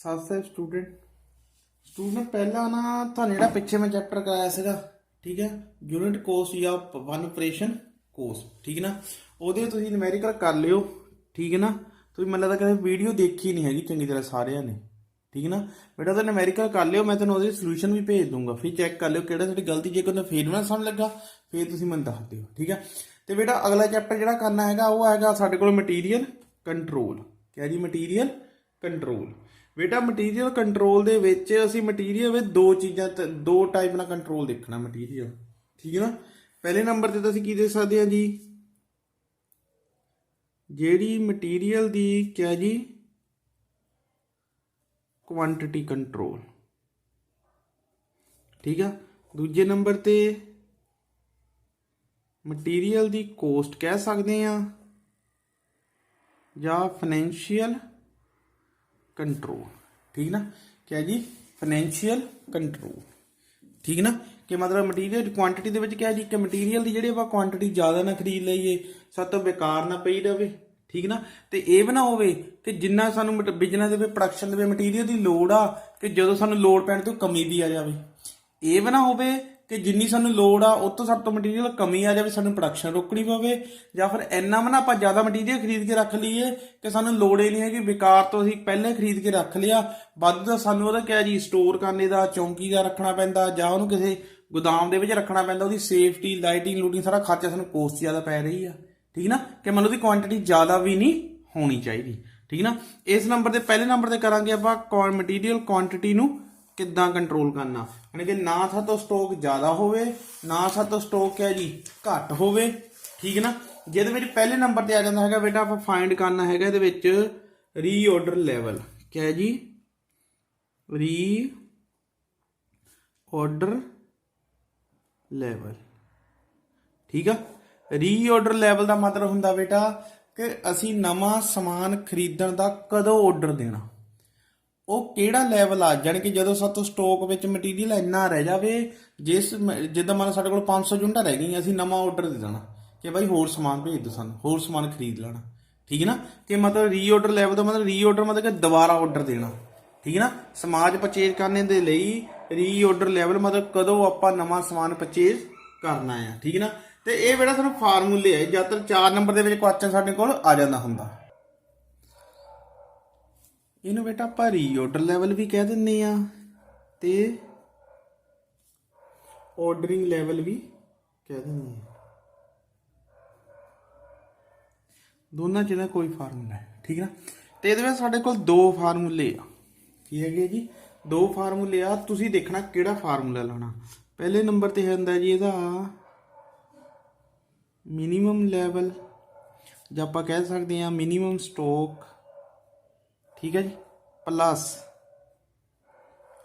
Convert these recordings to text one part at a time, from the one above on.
ਸਤਿ ਸਟੂਡੈਂਟ ਪਹਿਲਾਂ ਨਾ ਤੁਹਾਨੂੰ ਜਿਹੜਾ ਪਿੱਛੇ ਮੈਂ ਚੈਪਟਰ ਕਰਾਇਆ ਸੀਗਾ, ਠੀਕ ਹੈ, ਯੂਨਿਟ ਕੋਰਸ ਜਾਂ ਵਨ ਆਪਰੇਸ਼ਨ ਕੋਰਸ, ਠੀਕ ਨਾ, ਉਹਦੇ ਤੁਸੀਂ ਨਿਊਮੈਰੀਕਲ ਕਰ ਲਿਓ, ਠੀਕ ਹੈ ਨਾ। ਤੁਸੀਂ ਮੈਨੂੰ ਲੱਗਦਾ ਕਦੇ ਵੀਡੀਓ ਦੇਖੀ ਨਹੀਂ ਹੈਗੀ ਚੰਗੀ ਤਰ੍ਹਾਂ ਸਾਰਿਆਂ ਨੇ, ਠੀਕ ਨਾ ਬੇਟਾ। ਤਾਂ ਨਿਊਮੈਰੀਕਲ ਕਰ ਲਿਓ, ਮੈਂ ਤੁਹਾਨੂੰ ਉਹਦੀ ਸੋਲੂਸ਼ਨ ਵੀ ਭੇਜ ਦੂੰਗਾ, ਫਿਰ ਚੈੱਕ ਕਰ ਲਿਓ ਕਿਹੜਾ ਤੁਹਾਡੀ ਗਲਤੀ। ਜੇ ਕੋਈ ਫੇਰ ਨਾ ਸਮਝ ਲੱਗਾ ਫਿਰ ਤੁਸੀਂ ਮੈਨੂੰ ਦੱਸ ਦਿਓ, ਠੀਕ ਹੈ। ਤੇ ਬੇਟਾ ਅਗਲਾ ਚੈਪਟਰ ਜਿਹੜਾ ਕਰਨਾ ਹੈਗਾ ਉਹ ਹੈਗਾ ਸਾਡੇ ਕੋਲ ਮਟੀਰੀਅਲ ਕੰਟਰੋਲ। ਕਿਆ ਜੀ? Material control. ਬੇਟਾ ਮਟੀਰੀਅਲ ਕੰਟਰੋਲ ਦੇ ਵਿੱਚ ਅਸੀਂ ਮਟੀਰੀਅਲ ਵਿੱਚ ਦੋ ਚੀਜ਼ਾਂ ਦੋ ਟਾਈਪ ਨਾਲ ਕੰਟਰੋਲ ਦੇਖਣਾ ਮਟੀਰੀਅਲ, ਠੀਕ ਹੈ ਨਾ। ਪਹਿਲੇ ਨੰਬਰ ਤੇ ਤਾਂ ਅਸੀਂ ਕੀ ਦੇਖ ਸਕਦੇ ਹਾਂ ਜੀ, ਜਿਹੜੀ ਮਟੀਰੀਅਲ ਦੀ ਕਿਆ ਜੀ ਕੁਆਂਟੀਟੀ ਕੰਟਰੋਲ, ਠੀਕ ਆ। ਦੂਜੇ ਨੰਬਰ ਤੇ ਮਟੀਰੀਅਲ ਦੀ ਕੋਸਟ ਕਹਿ ਸਕਦੇ ਆ ਜਾਂ ਫਾਈਨੈਂਸ਼ੀਅਲ ਕੰਟਰੋਲ, ਠੀਕ ਨਾ। ਕਿਆ ਜੀ? ਫਾਈਨੈਂਸ਼ੀਅਲ ਕੰਟਰੋਲ, ਠੀਕ ਨਾ। ਕਿ ਮਤਲਬ ਮਟੀਰੀਅਲ ਕੁਆਂਟੀਟੀ ਦੇ ਵਿੱਚ ਕਿਹਾ ਜੀ ਕਿ ਮਟੀਰੀਅਲ ਦੀ ਜਿਹੜੀ ਆਪਾਂ ਕੁਆਂਟੀਟੀ ਜ਼ਿਆਦਾ ਨਾ ਖਰੀਦ ਲਈਏ, ਸਾਡੇ ਤੋਂ ਬੇਕਾਰ ਨਾ ਪਈ ਰਵੇ, ਠੀਕ ਨਾ। ਤੇ ਇਹ ਵੀ ਨਾ ਹੋਵੇ ਕਿ ਜਿੰਨਾ ਸਾਨੂੰ ਬਿਜ਼ਨਸ ਦੇ ਵਿੱਚ ਪ੍ਰੋਡਕਸ਼ਨ ਦੇ ਵਿੱਚ ਮਟੀਰੀਅਲ ਦੀ ਲੋੜ ਆ ਕਿ ਜਦੋਂ ਸਾਨੂੰ ਲੋੜ ਪੈਣ ਤੋਂ ਕਮੀ ਵੀ ਆ ਜਾਵੇ। ਇਹ ਵੀ ਨਾ ਹੋਵੇ ਕਿ ਜਿੰਨੀ ਸਾਨੂੰ ਲੋੜ ਆ ਉਹ ਤੋਂ ਸਾਡੇ ਤੋਂ ਮਟੀਰੀਅਲ ਕਮੀ ਆ ਜਾਵੇ, ਸਾਨੂੰ ਪ੍ਰੋਡਕਸ਼ਨ ਰੋਕਣੀ ਪਵੇ। ਜਾਂ ਫਿਰ ਇੰਨਾ ਵੀ ਨਾ ਆਪਾਂ ਜ਼ਿਆਦਾ ਮਟੀਰੀਅਲ ਖਰੀਦ ਕੇ ਰੱਖ ਲਈਏ ਕਿ ਸਾਨੂੰ ਲੋੜ ਹੀ ਨਹੀਂ ਹੈਗੀ, ਬੇਕਾਰ ਤੋਂ ਅਸੀਂ ਪਹਿਲੇ ਖਰੀਦ ਕੇ ਰੱਖ ਲਿਆ, ਵੱਧ ਦਾ ਸਾਨੂੰ ਉਹਦਾ ਕਿਹਾ ਜੀ ਸਟੋਰ ਕਰਨੇ ਦਾ ਚੌਂਕੀ ਦਾ ਰੱਖਣਾ ਪੈਂਦਾ ਜਾਂ ਉਹਨੂੰ ਕਿਸੇ ਗੋਦਾਮ ਦੇ ਵਿੱਚ ਰੱਖਣਾ ਪੈਂਦਾ। ਉਹਦੀ ਸੇਫਟੀ ਲਾਈਟਿੰਗ ਲੂਟਿੰਗ ਸਾਰਾ ਖਰਚਾ ਸਾਨੂੰ ਕੋਸਟ ਜ਼ਿਆਦਾ ਪੈ ਰਹੀ ਆ, ਠੀਕ ਨਾ। ਕਿ ਮਤਲਬ ਉਹਦੀ ਕੁਆਂਟੀਟੀ ਜ਼ਿਆਦਾ ਵੀ ਨਹੀਂ ਹੋਣੀ ਚਾਹੀਦੀ, ਠੀਕ ਨਾ। ਇਸ ਨੰਬਰ ਤੇ ਪਹਿਲੇ ਨੰਬਰ ਤੇ ਕਰਾਂਗੇ ਆਪਾਂ ਮਟੀਰੀਅਲ ਕੁਆਂਟੀਟੀ ਨੂੰ ਕਿੱਦਾਂ ਕੰਟਰੋਲ ਕਰਨਾ, ਯਾਨੀ ਕਿ ਨਾ ਸਾਡੇ ਤੋਂ ਸਟਾਕ ਜ਼ਿਆਦਾ ਹੋਵੇ ਨਾ ਸਾਡੇ ਤੋਂ ਸਟਾਕ ਹੈ ਜੀ ਘੱਟ ਹੋਵੇ, ਠੀਕ ਨਾ। ਜਿਹਦੇ ਵਿੱਚ ਪਹਿਲੇ ਨੰਬਰ ਤੇ ਆ ਜਾਂਦਾ ਹੈਗਾ ਬੇਟਾ ਆਪਾਂ ਫਾਈਂਡ ਕਰਨਾ ਹੈਗਾ ਇਹਦੇ ਵਿੱਚ ਰੀਆਰਡਰ ਲੈਵਲ। ਕਿਆ ਜੀ? ਰੀਆਰਡਰ ਲੈਵਲ, ਠੀਕ ਆ। ਰੀਆਰਡਰ ਲੈਵਲ ਦਾ ਮਤਲਬ ਹੁੰਦਾ ਬੇਟਾ ਕਿ ਅਸੀਂ ਨਵਾਂ ਸਮਾਨ ਖਰੀਦਣ ਦਾ ਕਦੋਂ ਆਰਡਰ ਦੇਣਾ, ਉਹ ਕਿਹੜਾ ਲੈਵਲ ਆ। ਜਾਣੀ ਕਿ ਜਦੋਂ ਸਾਡੇ ਤੋਂ ਸਟਾਕ ਵਿੱਚ ਮਟੀਰੀਅਲ ਇੰਨਾ ਰਹਿ ਜਾਵੇ, ਜਿੱਦਾਂ ਮੰਨ ਸਾਡੇ ਕੋਲ 500 ਯੂਨਿਟਾਂ ਰਹਿ ਗਈਆਂ, ਅਸੀਂ ਨਵਾਂ ਆਰਡਰ ਦੇ ਦੇਣਾ ਕਿ ਭਾਈ ਹੋਰ ਸਮਾਨ ਭੇਜ ਦਿਓ ਸਾਨੂੰ, ਹੋਰ ਸਮਾਨ ਖਰੀਦ ਲੈਣਾ, ਠੀਕ ਨਾ। ਕਿ ਮਤਲਬ ਰੀਆਰਡਰ ਲੈਵਲ ਦਾ ਮਤਲਬ ਰੀਆਰਡਰ ਮਤਲਬ ਕਿ ਦੁਬਾਰਾ ਆਰਡਰ ਦੇਣਾ, ਠੀਕ ਨਾ। ਸਮਾਜ ਪਰਚੇਜ ਕਰਨੇ ਦੇ ਲਈ ਰੀਆਰਡਰ ਲੈਵਲ ਮਤਲਬ ਕਦੋਂ ਆਪਾਂ ਨਵਾਂ ਸਮਾਨ ਪਰਚੇਜ ਕਰਨਾ ਆ, ਠੀਕ ਨਾ। ਤੇ ਇਹ ਜਿਹੜਾ ਸਾਨੂੰ ਫਾਰਮੂਲੇ ਹੈ ਜ਼ਿਆਦਾਤਰ 4 ਨੰਬਰ ਦੇ ਵਿੱਚ ਕੁਐਸਚਨ ਸਾਡੇ ਕੋਲ ਆ ਜਾਂਦਾ ਹੁੰਦਾ। ਇਹਨੂੰ ਬੇਟਾ ਆਪਾਂ ਰੀਆਰਡਰ ਲੈਵਲ ਵੀ ਕਹਿ ਦਿੰਦੇ ਆ ਤੇ ਆਰਡਰਿੰਗ ਲੈਵਲ ਵੀ ਕਹਿ ਦਿੰਦੇ ਆ। ਦੋਨਾਂ ਚ ਦਾ ਕੋਈ ਫਾਰਮੂਲਾ ਹੈ, ਠੀਕ ਨਾ। ਤੇ ਇਹਦੇ ਵਿੱਚ ਸਾਡੇ ਕੋਲ ਦੋ ਫਾਰਮੂਲੇ ਆ। ਕੀ ਹੈਗੇ ਜੀ? ਦੋ ਫਾਰਮੂਲੇ ਆ। ਤੁਸੀਂ ਦੇਖਣਾ ਕਿਹੜਾ ਫਾਰਮੂਲਾ ਲਾਉਣਾ। ਪਹਿਲੇ ਨੰਬਰ ਤੇ ਹੁੰਦਾ ਜੀ ਇਹਦਾ ਮਿਨੀਮਮ ਲੈਵਲ, ਜਾਂ ਆਪਾਂ ਕਹਿ ਸਕਦੇ ਹਾਂ ਮਿਨੀਮਮ ਸਟਾਕ, ਠੀਕ ਹੈ ਜੀ, ਪਲੱਸ,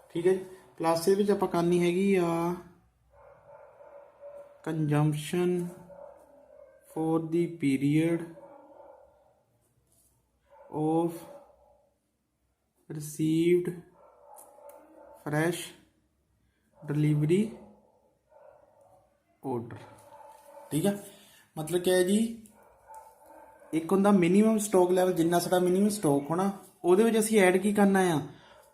ਠੀਕ ਹੈ ਜੀ, ਪਲੱਸ ਇਹਦੇ ਵਿੱਚ ਆਪਾਂ ਕਰਨੀ ਹੈਗੀ ਆ consumption four the period of received fresh delivery order, ਠੀਕ ਹੈ। ਮਤਲਬ ਕੀ ਹੈ ਜੀ, ਇੱਕ ਹੁੰਦਾ ਮਿਨੀਮਮ ਸਟਾਕ ਲੈਵਲ, ਜਿੰਨਾ ਸਾਡਾ ਮਿਨੀਮਮ ਸਟਾਕ ਹੋਣਾ ਉਹਦੇ ਵਿੱਚ ਅਸੀਂ ਐਡ ਕੀ ਕਰਨਾ ਆ,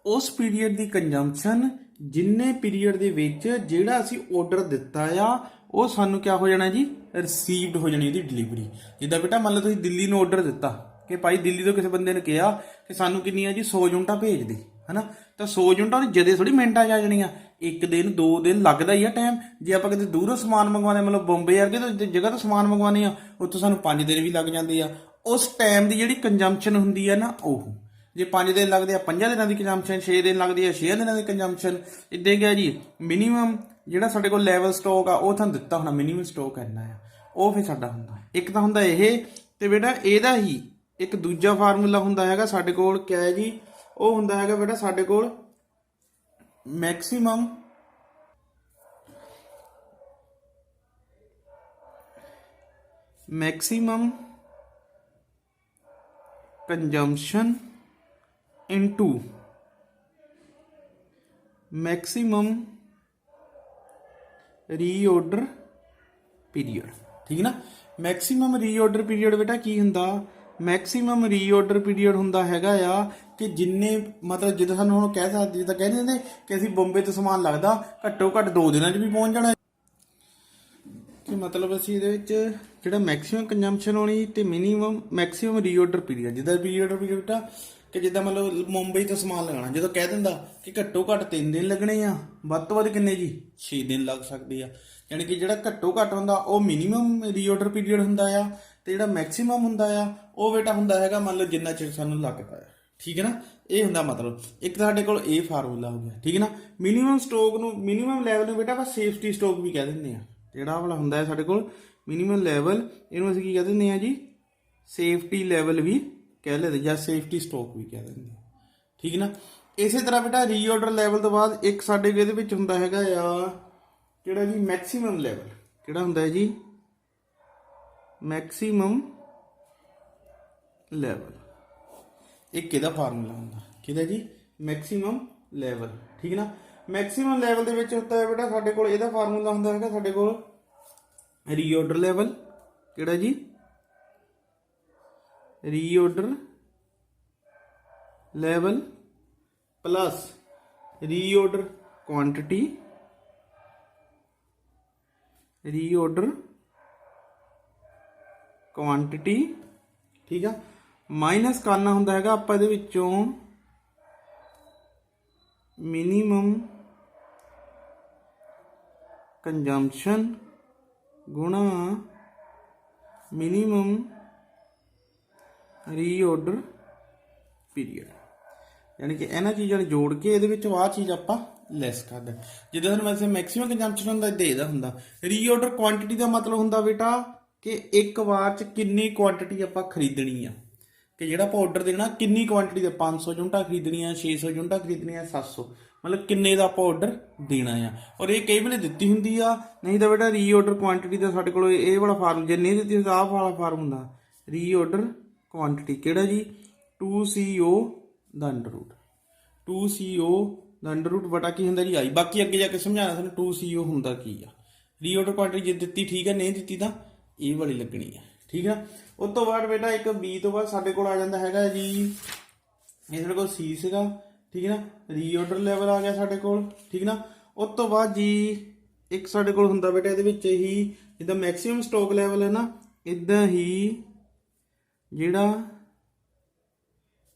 ਉਸ ਪੀਰੀਅਡ ਦੀ ਕੰਜੰਪਸ਼ਨ, ਜਿੰਨੇ ਪੀਰੀਅਡ ਦੇ ਵਿੱਚ ਜਿਹੜਾ ਅਸੀਂ ਆਰਡਰ ਦਿੱਤਾ ਆ ਉਹ ਸਾਨੂੰ ਕਿਆ ਹੋ ਜਾਣਾ ਜੀ, ਰਿਸੀਵਡ ਹੋ ਜਾਣੀ ਉਹਦੀ ਡਿਲੀਵਰੀ। ਜਿੱਦਾਂ ਬੇਟਾ ਮੰਨ ਲਓ ਤੁਸੀਂ ਦਿੱਲੀ ਨੂੰ ਆਰਡਰ ਦਿੱਤਾ ਕਿ ਭਾਈ ਦਿੱਲੀ ਤੋਂ ਕਿਸੇ ਬੰਦੇ ਨੇ ਕਿਹਾ ਕਿ ਸਾਨੂੰ ਕਿੰਨੀ ਆ ਜੀ 100 ਯੂਨਿਟਾਂ ਭੇਜ ਦੇ, ਹਨਾ। ਤਾਂ 100 ਯੂਨਿਟਾਂ ਉਹਨੇ ਜਦੇ ਥੋੜੀ ਮਿੰਟਾਂ 'ਚ ਆ ਜਾਣੀਆਂ, 1 ਦਿਨ 2 ਦਿਨ ਲੱਗਦਾ ਹੀ ਆ ਟਾਈਮ। ਜੇ ਆਪਾਂ ਕਿਤੇ ਦੂਰੋਂ ਸਮਾਨ ਮੰਗਵਾਉਂਦੇ, ਮਤਲਬ ਬੰਬੇ ਵਰਗੇ ਤੋਂ ਜਗ੍ਹਾ ਤੋਂ ਸਮਾਨ ਮੰਗਵਾਉਂਦੇ ਆ, ਉੱਥੋਂ ਸਾਨੂੰ 5 ਦਿਨ ਵੀ ਲੱਗ ਜਾਂਦੇ ਆ। ਉਸ ਟਾਈਮ ਦੀ ਜਿਹੜੀ ਕੰਜੰਪਸ਼ਨ ਹੁੰਦੀ ਆ ਨਾ, ਉਹ ਜੇ 5 ਦਿਨ ਲੱਗਦੇ ਆ 5 ਦਿਨਾਂ ਦੀ ਕੰਜੰਪਸ਼ਨ, 6 ਦਿਨ ਲੱਗਦੀ ਆ 6 ਦਿਨਾਂ ਦੀ ਕੰਜੰਪਸ਼ਨ। ਇੱਦਾਂ ਗਿਆ ਜੀ ਮਿਨੀਮਮ ਜਿਹੜਾ ਸਾਡੇ ਕੋਲ ਲੈਵਲ ਸਟਾਕ ਆ ਉਹ ਤੁਹਾਨੂੰ ਦਿੱਤਾ ਹੋਣਾ, ਮਿਨੀਮਮ ਸਟਾਕ ਇੰਨਾ ਆ, ਉਹ ਫਿਰ ਸਾਡਾ ਹੁੰਦਾ। ਇੱਕ ਤਾਂ ਹੁੰਦਾ ਇਹ, ਤੇ ਬੇਟਾ ਇਹਦਾ ਹੀ ਇੱਕ ਦੂਜਾ ਫਾਰਮੂਲਾ ਹੁੰਦਾ ਹੈਗਾ ਸਾਡੇ ਕੋਲ, ਕਿਆ ਹੈ ਜੀ, ਉਹ ਹੁੰਦਾ ਹੈਗਾ ਬੇਟਾ ਸਾਡੇ ਕੋਲ maximum consumption into maximum reorder period, ਠੀਕ ਨਾ। ਮੈਕਸਿਮਮ ਰੀਆਰਡਰ ਪੀਰੀਅਡ ਬੇਟਾ ਕੀ ਹੁੰਦਾ, ਮੈਕਸਿਮਮ ਰੀਆਰਡਰ ਪੀਰੀਅਡ ਹੁੰਦਾ ਹੈਗਾ ਆ ਕਿ ਜਿੰਨੇ ਮਤਲਬ ਜਿੱਦਾਂ ਸਾਨੂੰ ਹੁਣ ਕਹਿ ਸਕਦੇ ਜਿੱਦਾਂ ਕਹਿੰਦੇ ਨੇ ਕਿ ਅਸੀਂ ਬੰਬੇ ਤੋਂ ਸਮਾਨ ਲੱਗਦਾ ਘੱਟੋ ਘੱਟ 2 ਦਿਨਾਂ 'ਚ ਵੀ ਪਹੁੰਚ ਜਾਣਾ ਕਿ ਮਤਲਬ ਅਸੀਂ ਇਹਦੇ ਵਿੱਚ ਜਿਹੜਾ ਮੈਕਸਿਮਮ ਕੰਜ਼ੰਪਸ਼ਨ ਹੋਣੀ ਤੇ ਮਿਨੀਮਮ ਮੈਕਸਿਮਮ ਰੀਆਰਡਰ ਪੀਰੀਅਡ ਜਿੱਦਾਂ ਰੀਆਰਡਰ ਪੀਰੀਅਡ ਆ ਕਿ ਜਿੱਦਾਂ ਮਤਲਬ ਮੁੰਬਈ ਤੋਂ ਸਮਾਨ ਲਗਾਉਣਾ ਜਦੋਂ ਕਹਿ ਦਿੰਦਾ ਕਿ ਘੱਟੋ ਘੱਟ 3 ਦਿਨ ਲੱਗਣੇ ਆ ਵੱਧ ਤੋਂ ਵੱਧ ਕਿੰਨੇ ਜੀ 6 ਦਿਨ ਲੱਗ ਸਕਦੇ ਆ ਯਾਨੀ ਕਿ ਜਿਹੜਾ ਘੱਟੋ ਘੱਟ ਹੁੰਦਾ ਉਹ ਮਿਨੀਮਮ ਰੀਆਰਡਰ ਪੀਰੀਅਡ ਹੁੰਦਾ ਆ ਤੇ ਜਿਹੜਾ ਮੈਕਸਿਮਮ ਹੁੰਦਾ ਆ ਉਹ ਬੇਟਾ ਹੁੰਦਾ ਹੈਗਾ ਮੰਨ ਲਓ ਜਿੰਨਾ ਚਿਰ ਸਾਨੂੰ ਲੱਗਦਾ ਆ ਠੀਕ ਹੈ ਨਾ ਇਹ ਹੁੰਦਾ ਮਤਲਬ ਇੱਕ ਤਾਂ ਸਾਡੇ ਕੋਲ ਇਹ ਫਾਰਮੂਲਾ ਹੋ ਗਿਆ ਠੀਕ ਹੈ ਨਾ ਮਿਨੀਮਮ ਸਟਾਕ ਨੂੰ ਮਿਨੀਮਮ ਲੈਵਲ ਨੂੰ ਬੇਟਾ ਆਪਾਂ ਸੇਫਟੀ ਸਟਾਕ ਵੀ ਕਹਿ ਦਿੰਦੇ ਆ ਜਿਹੜਾ ਵਾਲਾ ਹੁੰਦਾ ਹੈ ਸਾਡੇ ਕੋਲ ਮਿਨੀਮਮ ਲੈਵਲ ਇਹਨੂੰ ਅਸੀਂ ਕੀ ਕਹਿ ਦਿੰਦੇ ਆ ਜੀ ਸੇਫਟੀ ਲੈਵਲ ਵੀ ਕਹਿ ਲੈਂਦੇ ਜਾਂ ਸੇਫਟੀ ਸਟਾਕ ਵੀ ਕਹਿ ਦਿੰਦੇ ਆ ਠੀਕ ਨਾ ਇਸੇ ਤਰ੍ਹਾਂ ਬੇਟਾ ਰੀਆਰਡਰ ਲੈਵਲ ਤੋਂ ਬਾਅਦ ਇੱਕ ਸਾਡੇ ਇਹਦੇ ਵਿੱਚ ਹੁੰਦਾ ਹੈਗਾ ਆ ਕਿਹੜਾ ਜੀ ਮੈਕਸਿਮਮ ਲੈਵਲ ਕਿਹੜਾ ਹੁੰਦਾ ਹੈ ਜੀ ਮੈਕਸਿਮਮ ਲੈਵਲ ਇੱਕ ਇਹਦਾ ਫਾਰਮੂਲਾ ਹੁੰਦਾ ਕਿਹਦਾ ਜੀ ਮੈਕਸਿਮਮ ਲੈਵਲ ਠੀਕ ਨਾ ਮੈਕਸਿਮਮ ਲੈਵਲ ਦੇ ਵਿੱਚ ਹੁੰਦਾ ਹੈ ਬੇਟਾ ਸਾਡੇ ਕੋਲ ਇਹਦਾ ਫਾਰਮੂਲਾ ਹੁੰਦਾ ਹੈਗਾ ਸਾਡੇ ਕੋਲ ਰੀਆਰਡਰ ਲੈਵਲ ਕਿਹੜਾ ਜੀ ਰੀਆਰਡਰ ਲੈਵਲ ਪਲੱਸ ਰੀਆਰਡਰ ਕੁਆਂਟੀਟੀ ਰੀਆਰਡਰ ਕੁਆਂਟੀਟੀ ਠੀਕ ਆ ਮਾਈਨਸ ਕਰਨਾ ਹੁੰਦਾ ਹੈਗਾ ਆਪਾਂ ਇਹਦੇ ਵਿੱਚੋਂ ਮਿਨੀਮਮ ਕੰਜ਼ੰਪਸ਼ਨ ਗੁਣਾ ਮਿਨੀਮਮ ਰੀਆਰਡਰ ਪੀਰੀਅਡ ਯਾਨੀ ਕਿ ਇਹਨਾਂ ਚੀਜ਼ਾਂ ਨੂੰ ਜੋੜ ਕੇ ਇਹਦੇ ਵਿੱਚ ਆਹ ਚੀਜ਼ ਆਪਾਂ ਲੈਸ ਕਰਦੇ ਜਿੱਦਾਂ ਤੁਹਾਨੂੰ ਵੈਸੇ ਮੈਕਸਿਮਮ ਕੰਜ਼ੰਪਸ਼ਨ ਹੁੰਦਾ ਇੱਦਾਂ ਇਹਦਾ ਹੁੰਦਾ ਰੀਆਰਡਰ ਕੁਆਂਟੀਟੀ ਦਾ ਮਤਲਬ ਹੁੰਦਾ ਬੇਟਾ ਕਿ ਇੱਕ ਵਾਰ 'ਚ ਕਿੰਨੀ ਕੁਆਂਟੀਟੀ ਆਪਾਂ ਖਰੀਦਣੀ ਆ ਕਿ ਜਿਹੜਾ ਆਪਾਂ ਆਰਡਰ ਦੇਣਾ ਕਿੰਨੀ ਕੁਆਂਟੀਟੀ ਦੇ 500 ਯੂਨਿਟਾਂ ਖਰੀਦਣੀਆਂ 600 ਯੂਨਿਟਾਂ ਖਰੀਦਣੀਆਂ 700 ਮਤਲਬ ਕਿੰਨੇ ਦਾ ਆਪਾਂ ਆਰਡਰ ਦੇਣਾ ਆ ਔਰ ਇਹ ਕਈ ਵੇਲੇ ਦਿੱਤੀ ਹੁੰਦੀ ਆ ਨਹੀਂ ਤਾਂ ਬੇਟਾ ਰੀਆਰਡਰ ਕੁਆਂਟੀਟੀ ਦਾ ਸਾਡੇ ਕੋਲ ਇਹ ਵਾਲਾ ਫਾਰਮ ਜੇ ਨਹੀਂ ਦਿੱਤੀ ਤਾਂ ਆਹ ਵਾਲਾ ਫਾਰਮ ਹੁੰਦਾ ਰੀਆਰਡਰ ਕੁਆਂਟੀਟੀ ਕਿਹੜਾ ਜੀ 2CO ਦਾ ਅੰਡਰ ਰੂਟ 2CO ਦਾ ਅੰਡਰ ਰੂਟ ਬਟਾ ਕੀ ਹੁੰਦਾ ਜੀ ਆਈ ਬਾਕੀ ਅੱਗੇ ਜਾ ਕੇ ਸਮਝਾਣਾ ਤੁਹਾਨੂੰ 2CO ਹੁੰਦਾ ਕੀ ਆ ਰੀਆਰਡਰ ਕੁਆਂਟੀਟੀ ਜੇ ਦਿੱਤੀ ਠੀਕ ਹੈ ਨਹੀਂ ਦਿੱਤੀ ਤਾਂ ਇਹ ਵਾਲੀ ਲੱਗਣੀ ਆ ਠੀਕ ਆ ਉਸ ਤੋਂ ਬਾਅਦ ਬੇਟਾ ਇੱਕ B ਤੋਂ ਬਾਅਦ ਸਾਡੇ ਕੋਲ ਆ ਜਾਂਦਾ ਹੈਗਾ ਜੀ ਇਹ ਸਾਡੇ ਕੋਲ C ਸੀਗਾ ਠੀਕ ਹੈ ਨਾ ਰੀਆਰਡਰ ਲੈਵਲ ਆ ਗਿਆ ਸਾਡੇ ਕੋਲ ਠੀਕ ਨਾ ਉਸ ਤੋਂ ਬਾਅਦ ਜੀ ਇੱਕ ਸਾਡੇ ਕੋਲ ਹੁੰਦਾ ਬੇਟਾ ਇਹਦੇ ਵਿੱਚ ਹੀ ਜਿੱਦਾਂ ਮੈਕਸਿਮਮ ਸਟਾਕ ਲੈਵਲ ਹੈ ਨਾ ਇਦਾਂ ਹੀ ਜਿਹੜਾ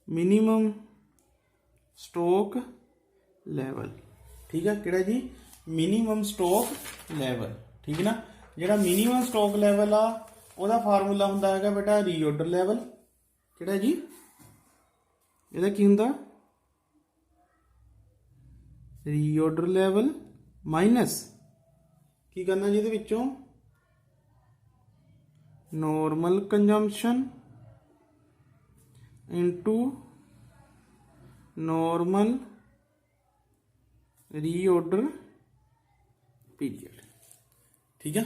ਮਿਨੀਮਮ ਸਟਾਕ ਲੈਵਲ ਠੀਕ ਆ ਕਿਹੜਾ ਜੀ ਮਿਨੀਮਮ ਸਟਾਕ ਲੈਵਲ ਠੀਕ ਨਾ ਜਿਹੜਾ ਮਿਨੀਮਮ ਸਟਾਕ ਲੈਵਲ ਆ ਉਹਦਾ ਫਾਰਮੂਲਾ ਹੁੰਦਾ ਹੈਗਾ ਬੇਟਾ ਰੀਆਰਡਰ ਲੈਵਲ ਕਿਹੜਾ ਜੀ ਇਹਦਾ ਕੀ ਹੁੰਦਾ ਰੀਆਰਡਰ ਲੈਵਲ ਮਾਈਨਸ ਕੀ ਕਰਨਾ ਜੀ ਇਹਦੇ ਵਿੱਚੋਂ normal consumption into normal reorder period ਠੀਕ ਆ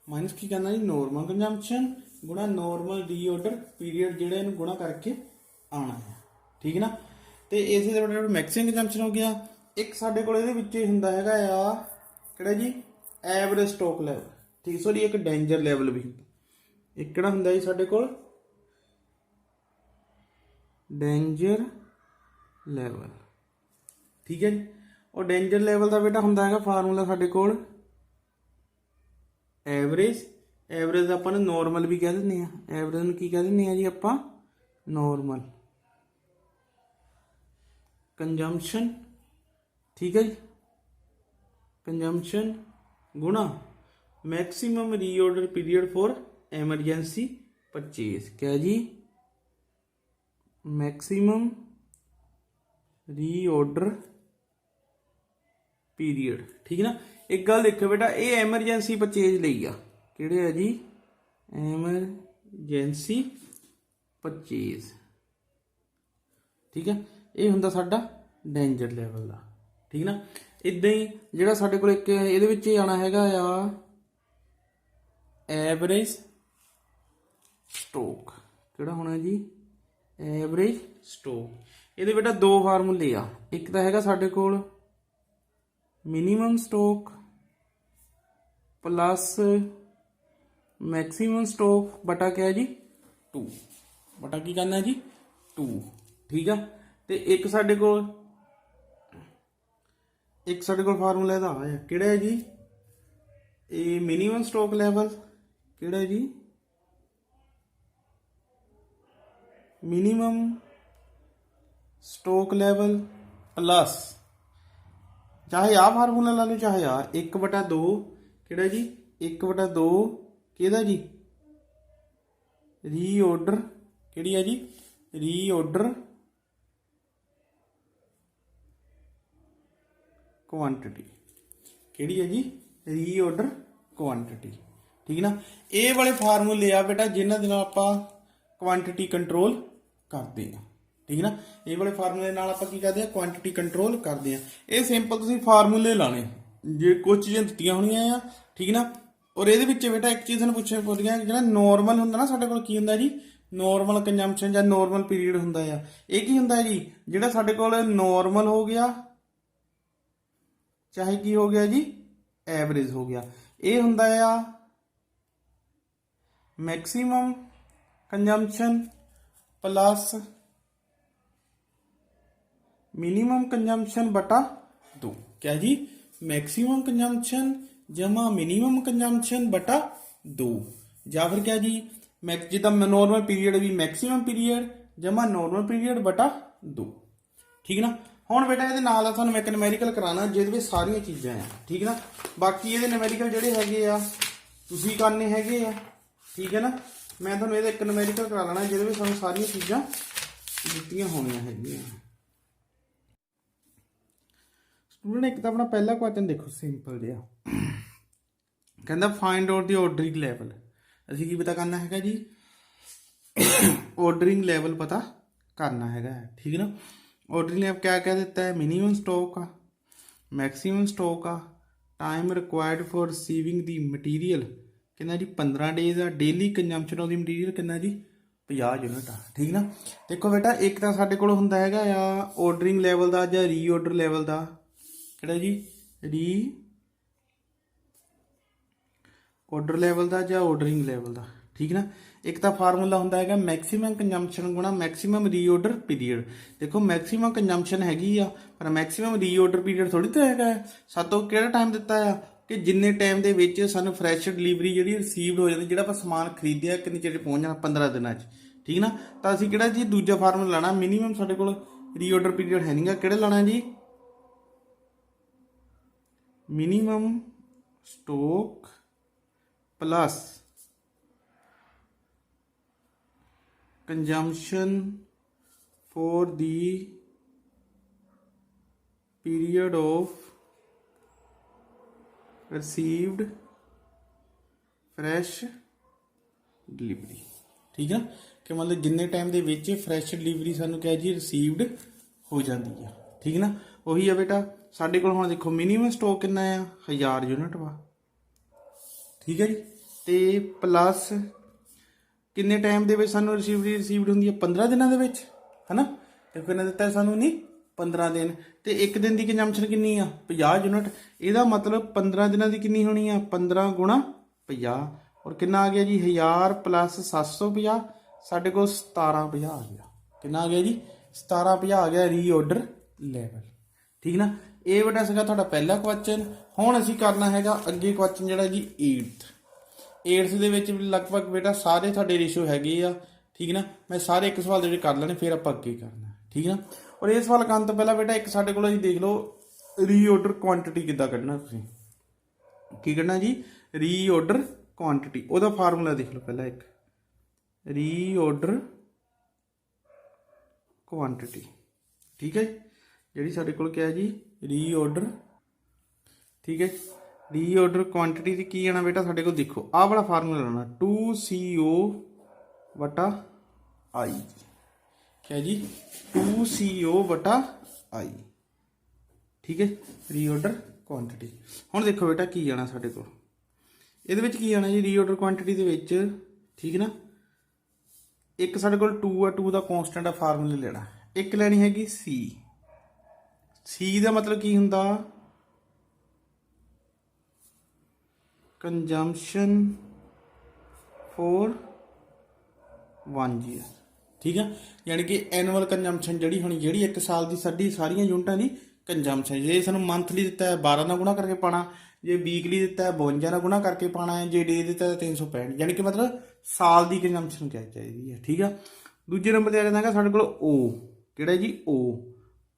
ਮਾਈਨਸ ਕੀ ਕਰਨਾ ਜੀ ਨੋਰਮਲ ਕੰਜ਼ੰਪਸ਼ਨ ਗੁਣਾ ਨੋਰਮਲ ਰੀਆਰਡਰ ਪੀਰੀਅਡ ਜਿਹੜਾ ਇਹਨੂੰ ਗੁਣਾ ਕਰਕੇ ਆਉਣਾ ਹੈ ਠੀਕ ਨਾ ਤੇ ਇਸੇ ਤਰ੍ਹਾਂ ਮੈਕਸਿਮਮ ਕੰਜ਼ੰਪਸ਼ਨ ਹੋ ਗਿਆ ਇੱਕ ਸਾਡੇ ਕੋਲ ਇਹਦੇ ਵਿੱਚ ਹੁੰਦਾ ਹੈਗਾ ਆ ਕਿਹੜਾ ਜੀ ਐਵਰੇਜ ਸਟਾਕ ਲੈਵਲ ਠੀਕ ਸੋਰੀ ਇੱਕ ਡੇਂਜਰ ਲੈਵਲ ਵੀ ਇੱਕ ਕਿਹੜਾ ਹੁੰਦਾ ਜੀ ਸਾਡੇ ਕੋਲ ਡੇਂਜਰ ਲੈਵਲ ਠੀਕ ਹੈ ਜੀ ਉਹ ਡੇਂਜਰ ਲੈਵਲ ਦਾ ਬੇਟਾ ਹੁੰਦਾ ਹੈਗਾ ਫਾਰਮੂਲਾ ਸਾਡੇ ਕੋਲ ਐਵਰੇਜ ਆਪਾਂ ਨੂੰ ਨੋਰਮਲ ਵੀ ਕਹਿ ਦਿੰਦੇ ਆ ਐਵਰੇਜ ਨੂੰ ਕੀ ਕਹਿ ਦਿੰਦੇ ਆ ਜੀ ਆਪਾਂ ਨੋਰਮਲ ਕੰਜ਼ੰਪਸ਼ਨ ਠੀਕ ਹੈ ਜੀ ਕੰਜ਼ੰਪਸ਼ਨ ਗੁਣਾ maximum reorder period for emergency purchase ਕਿਆ ਜੀ ਮੈਕਸਿਮਮ ਰੀਆਰਡਰ ਪੀਰੀਅਡ ਠੀਕ ਨਾ ਇੱਕ ਗੱਲ ਦੇਖੋ ਬੇਟਾ ਇਹ ਐਮਰਜੈਂਸੀ ਪਰਚੇਜ਼ ਲਈ ਆ ਕਿਹੜੇ ਆ ਜੀ ਐਮਰਜੈਂਸੀ ਪਰਚੇਜ਼ ਠੀਕ ਹੈ ਇਹ ਹੁੰਦਾ ਸਾਡਾ ਡੇਂਜਰ ਲੈਵਲ ਦਾ ਠੀਕ ਨਾ ਇਦਾਂ ਹੀ ਜਿਹੜਾ ਸਾਡੇ ਕੋਲ ਇੱਕ ਇਹਦੇ ਵਿੱਚ ਹੀ ਆਣਾ ਹੈਗਾ ਆ ਐਵਰੇਜ ਸਟਾਕ ਕਿਹੜਾ ਹੋਣਾ ਜੀ ਐਵਰੇਜ ਸਟਾਕ ਇਹਦੇ ਬੇਟਾ ਦੋ ਫਾਰਮੂਲੇ ਆ ਇੱਕ ਤਾਂ ਹੈਗਾ ਸਾਡੇ ਕੋਲ minimum stock plus maximum stock ਬਟਾ ਕਿਆ ਜੀ 2 बटा की करना जी 2। ठीक है, तो एक साडे कोल फार्मूला इहदा आ है, किहड़ा है जी, ये मिनीमम स्टॉक लैवल, किहड़ा है जी, मिनीमम स्टॉक लैवल प्लस, चाहे आ फार्मूला ला लो चाहे आ, 1/2 किहड़ा जी, 1/2 किहदा जी, रीऑर्डर, किहड़ी है जी, रीऑर्डर क्वांटिटी, किहड़ी है जी, रीऑर्डर क्वांटिटी। ठीक ना, ये वाले फार्मूले आ बेटा जिन्हां दे नाल आपां क्वांटिटी कंट्रोल करते हैं। ठीक ना, ये वाले फार्मूले नाल आपां की करते हैं, क्वांटिटी कंट्रोल करते हैं। ये सिंपल तुसीं फार्मूले लाने, जे कुछ चीज़ां दित्तियां होणीआं आ। ठीक ना, और ये बेटा एक चीज़ पुछे पुछदियां जिहड़ा नॉर्मल हुंदा ना साडे कोल की हुंदा जी, नॉर्मल कंजम्पशन या नॉर्मल पीरीयड हुंदा आ। ये की हुंदा जी, जिहड़ा साडे कोल नॉर्मल हो गया चाहे की हो गया जी, एवरेज हो गया, ये हुंदा आ maximum consumption plus minimum consumption बटा 2। क्या जी, मैक्सिमम कंजम्पशन जमा मिनिमम कंजम्पशन बटा 2, या फिर क्या जी, जिदा नॉर्मल पीरीयड भी मैक्सिमम पीरीयड जमा नॉर्मल पीरीयड बटा 2। ठीक ना, हुण बेटा ये नाल तुहानूं मैं एक न्यूमेरिकल कराना जिहदे विच सारियां चीज़ां आ। ठीक ना, बाकी ये न्यूमेरिकल जिहड़े हैगे आ तुसीं करने हैगे आ। ठीक है ना, मैं तुहानूं ये एक न्यूमेरिकल करा लेना जिहदे विच सानूं सारियां चीज़ां दित्तियां होणीआं हैगियां। स्टूडेंट एक तो अपना पहला क्वेश्चन देखो सिंपल जिहा, कहता find out the ordering level. असीं की पता करना है जी, ऑर्डरिंग लैवल पता करना है। ठीक है ना, ऑर्डरिंग लैवल क्या क्या दिता है, मिनीमम स्टॉक आ, मैक्सीमम स्टॉक आ, time required for receiving the material कितना जी 15 डेज आ, daily consumption of the material कितना जी 50 यूनिट आ। ठीक ना, देखो बेटा एक तो साडे कोल हुंदा हैगा आ ऑर्डरिंग लैवल का या रीऑर्डर लैवल का, किहड़ा जी, री ऑर्डर लैवल का या ऑर्डरिंग लैवल का। ठीक ना, एक तो फार्मूला हुंदा हैगा मैक्सीमम कंजम्पशन गुणा मैक्सीमम रीऑर्डर पीरीयड। देखो मैक्सीमम कंजम्पशन हैगी आ पर मैक्सीमम रीऑर्डर पीरीयड थोड़ी तो हैगा, सातों किहड़ा टाइम दिता है कि जिन्ने टाइम दे विच सानूं फ्रैश डिलीवरी जिहड़ी रिसीवड हो जाती, जिहड़ा आपां समान खरीदिया किन्ने चिर पहुंच जाना 15 दिनां च। ठीक ना, तो असीं किहड़ा जी दूजा फार्मूला लाना, मिनीमम साडे कोल रीऑर्डर पीरीयड है नहींगा, किहड़ा लाना जी, minimum stock plus consumption for the period of received fresh delivery. ठीक है, कि मतलब जिन्ने टाइम दे विच फ्रैश डिलीवरी सानूं क्या जी रिसीव्ड हो जाती है। ठीक ना, वही है बेटा साडे कोल हुण देखो मिनीमम स्टॉक कितना आ 1000 यूनिट वा। ठीक है जी, तो प्लस किन्ने टाइम दे विच सानूं रिसीव्ड हुंदी है 15 दिनां दे विच, है ना, तो किन्ना दित्ता सानूं नहीं 15 दिन, तो एक दिन की कंजम्पशन कितनी आ 50 यूनिट, ਇਹਦਾ मतलब 15 दिनों की कितनी होनी है 15 गुणा 50, और कितना आ गया जी 1000 प्लस 750 साढ़े को 1750 आ गया, कितना आ गया जी 1750 आ गया रीऑर्डर लैवल। ठीक ना, ये बेटा सीगा तुहाडा पहला क्वेश्चन। हुण असीं करना हैगा अगे क्वेश्चन जिहड़ा जी 8th ਦੇ ਵਿੱਚ लगभग बेटा सारे तुहाडे रेशो हैगे आ। ठीक ना, मैं सारे एक सवाल ਜਿਹੜੇ कर ਲੈਣੇ फिर ਆਪਾਂ ਅੱਗੇ करना। ठीक ना, और ये सवाल ਕਰਨ ਤੋਂ ਪਹਿਲਾਂ बेटा एक ਸਾਡੇ ਕੋਲ ਅਸੀਂ देख लो रीऑर्डर क्वांटिटी किद्दां ਕੱਢਣਾ, ਤੁਸੀਂ ਕੀ ਕੱਢਣਾ जी रीऑर्डर क्वांटिटी, ਉਹਦਾ फार्मूला देख लो पहला एक रीऑर्डर क्वांटिटी। ठीक है, ਜਿਹੜੀ ਸਾਡੇ ਕੋਲ क्या है जी रीऑर्डर। ठीक है, रीऑर्डर क्वांटिटी की की आना बेटा साढ़े को देखो आ वाला फार्मूला लाना 2CO बटा आई। क्या जी 2CO बटा आई। ठीक है, रीऑर्डर क्वांटिटी। हुण देखो बेटा की आना साढ़े को ਇਹਦੇ ਵਿੱਚ ਕੀ ਆਣਾ ਜੀ ਰੀऑर्डर क्वांटिटी ਦੇ ਵਿੱਚ। ठीक ना, एक साढ़े को 2 आ 2 का कॉन्स्टेंट आ फार्मूले लेना, एक लेनी हैगी सी। सी का मतलब की हुंदा कंजम्पशन फॉर 1 ईयर। ठीक है। यानी कि एनुअल कंजम्पशन ਜਿਹੜੀ ਹੋਣੀ ਜਿਹੜੀ ਇੱਕ ਸਾਲ ਦੀ ਸਾਡੀ ਸਾਰੀਆਂ ਯੂਨਿਟਾਂ ਦੀ ਕੰਜੰਪਸ਼ਨ। ਜੇ ਸਾਨੂੰ ਮੰਥਲੀ ਦਿੱਤਾ ਹੈ 12 ਨਾਲ ਗੁਣਾ ਕਰਕੇ ਪਾਣਾ, ਜੇ ਵੀਕਲੀ ਦਿੱਤਾ ਹੈ 52 ਨਾਲ ਗੁਣਾ ਕਰਕੇ ਪਾਣਾ ਹੈ, ਜੇ ਡੇ ਦਿੱਤਾ ਹੈ 365, ਯਾਨੀ ਕਿ ਮਤਲਬ ਸਾਲ ਦੀ ਕੰਜੰਪਸ਼ਨ ਕਿਆ ਚਾਹੀਦੀ ਹੈ। ਠੀਕ ਆ। ਦੂਜੇ ਨੰਬਰ ਤੇ ਆ ਜਾਂਦਾ ਹੈਗਾ ਸਾਡੇ ਕੋਲ ਓ, ਕਿਹੜਾ ਜੀ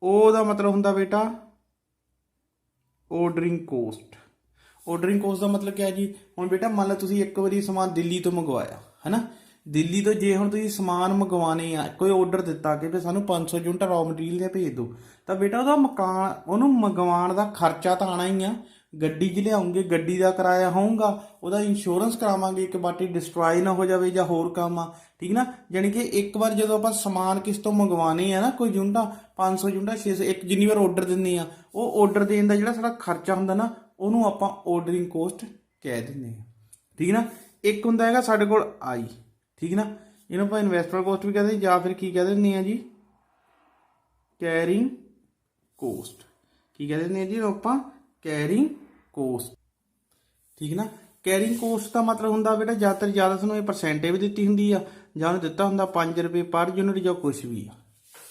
ਓ ਦਾ ਮਤਲਬ ਹੁੰਦਾ ਬੇਟਾ ਆਰਡਰਿੰਗ ਕੋਸਟ। ਆਰਡਰਿੰਗ ਕੋਸਟ ਦਾ ਮਤਲਬ ਕਿਆ ਜੀ, ਹੁਣ ਬੇਟਾ ਮੰਨ ਲਓ ਤੁਸੀਂ ਇੱਕ ਵਾਰੀ ਸਮਾਨ ਦਿੱਲੀ ਤੋਂ ਮੰਗਵਾਇਆ ਹੈ ਨਾ, ਦਿੱਲੀ ਤੋਂ ਜੇ ਹੁਣ ਤੁਸੀਂ ਸਮਾਨ ਮੰਗਵਾਉਣੇ ਆ, ਕੋਈ ਆਰਡਰ ਦਿੱਤਾ ਕਿ ਵੀ ਸਾਨੂੰ 500 ਯੂਨਿਟ ਰॉ ਮਟੀਰੀਅਲ ਦੇ ਭੇਜ ਦਿਓ, ਤਾਂ ਬੇਟਾ ਉਹਦਾ ਉਹਨੂੰ ਮੰਗਵਾਉਣ ਦਾ ਖਰਚਾ ਤਾਂ ਆਉਣਾ ਹੀ ਆ। ਗੱਡੀ 'ਚ ਲਿਆਉਂਗੇ, ਗੱਡੀ ਦਾ ਕਿਰਾਇਆ ਹੋਊਗਾ, ਉਹਦਾ ਇੰਸ਼ੋਰੈਂਸ ਕਰਾਵਾਂਗੇ ਕਿ ਬਾਟੀ ਡਿਸਟਰੋਏ ਨਾ ਹੋ ਜਾਵੇ ਜਾਂ ਹੋਰ ਕੰਮ ਆ। ਠੀਕ ਨਾ। ਯਾਨੀ ਕਿ ਇੱਕ ਵਾਰ ਜਦੋਂ ਆਪਾਂ ਸਮਾਨ ਕਿਸ ਤੋਂ ਮੰਗਵਾਉਣੇ ਆ ਨਾ, ਕੋਈ ਯੂਨਿਟਾਂ 500 ਯੂਨਿਟਾਂ 600 ਇੱਕ ਜਿੰਨੀ ਵਾਰ ਆਰਡਰ ਦਿੰਦੇ ਆ, ਉਹ ਆਰਡਰ ਦੇਣ ਦਾ ਜਿਹੜਾ ਸਾਡਾ ਖਰਚਾ ਹੁੰਦਾ ਨਾ, ਉਹਨੂੰ ਆਪਾਂ ਆਰਡਰਿੰਗ ਕੋਸਟ ਕਹਿ ਦਿੰਦੇ ਆ। ਠੀਕ ਨਾ। ਇੱਕ ਹੁੰਦਾ ਹੈਗਾ ਸਾਡੇ ਕੋਲ ਆਈ। ਠੀਕ ਨਾ। ਇਹਨੂੰ ਆਪਾਂ ਇਨਵੈਸਟਮੈਂਟ ਕੋਸਟ ਵੀ ਕਹਿੰਦੇ ਜਾਂ ਫਿਰ ਕੀ ਕਹਿ ਦਿੰਦੇ ਆ ਜੀ, ਕੈਰਿੰਗ ਕੋਸਟ। ਕੀ ਕਹਿ ਦਿੰਦੇ ਆ ਜੀ ਆਪਾਂ, ਕੈਰਿੰਗ ਕੋਸਟ। ਠੀਕ ਨਾ। ਕੈਰਿੰਗ ਕੋਸਟ ਦਾ ਮਤਲਬ ਹੁੰਦਾ ਬੇਟਾ ਜ਼ਿਆਦਾਤਰ ਜ਼ਿਆਦਾ ਸਾਨੂੰ ਇਹ ਪਰਸੈਂਟੇਜ ਦਿੱਤੀ ਹੁੰਦੀ ਆ, ਜਾਂ ਉਹਨੂੰ ਦਿੱਤਾ ਹੁੰਦਾ 5 ਰੁਪਏ ਪਰ ਯੂਨਿਟ ਜਾਂ ਕੁਛ ਵੀ ਆ।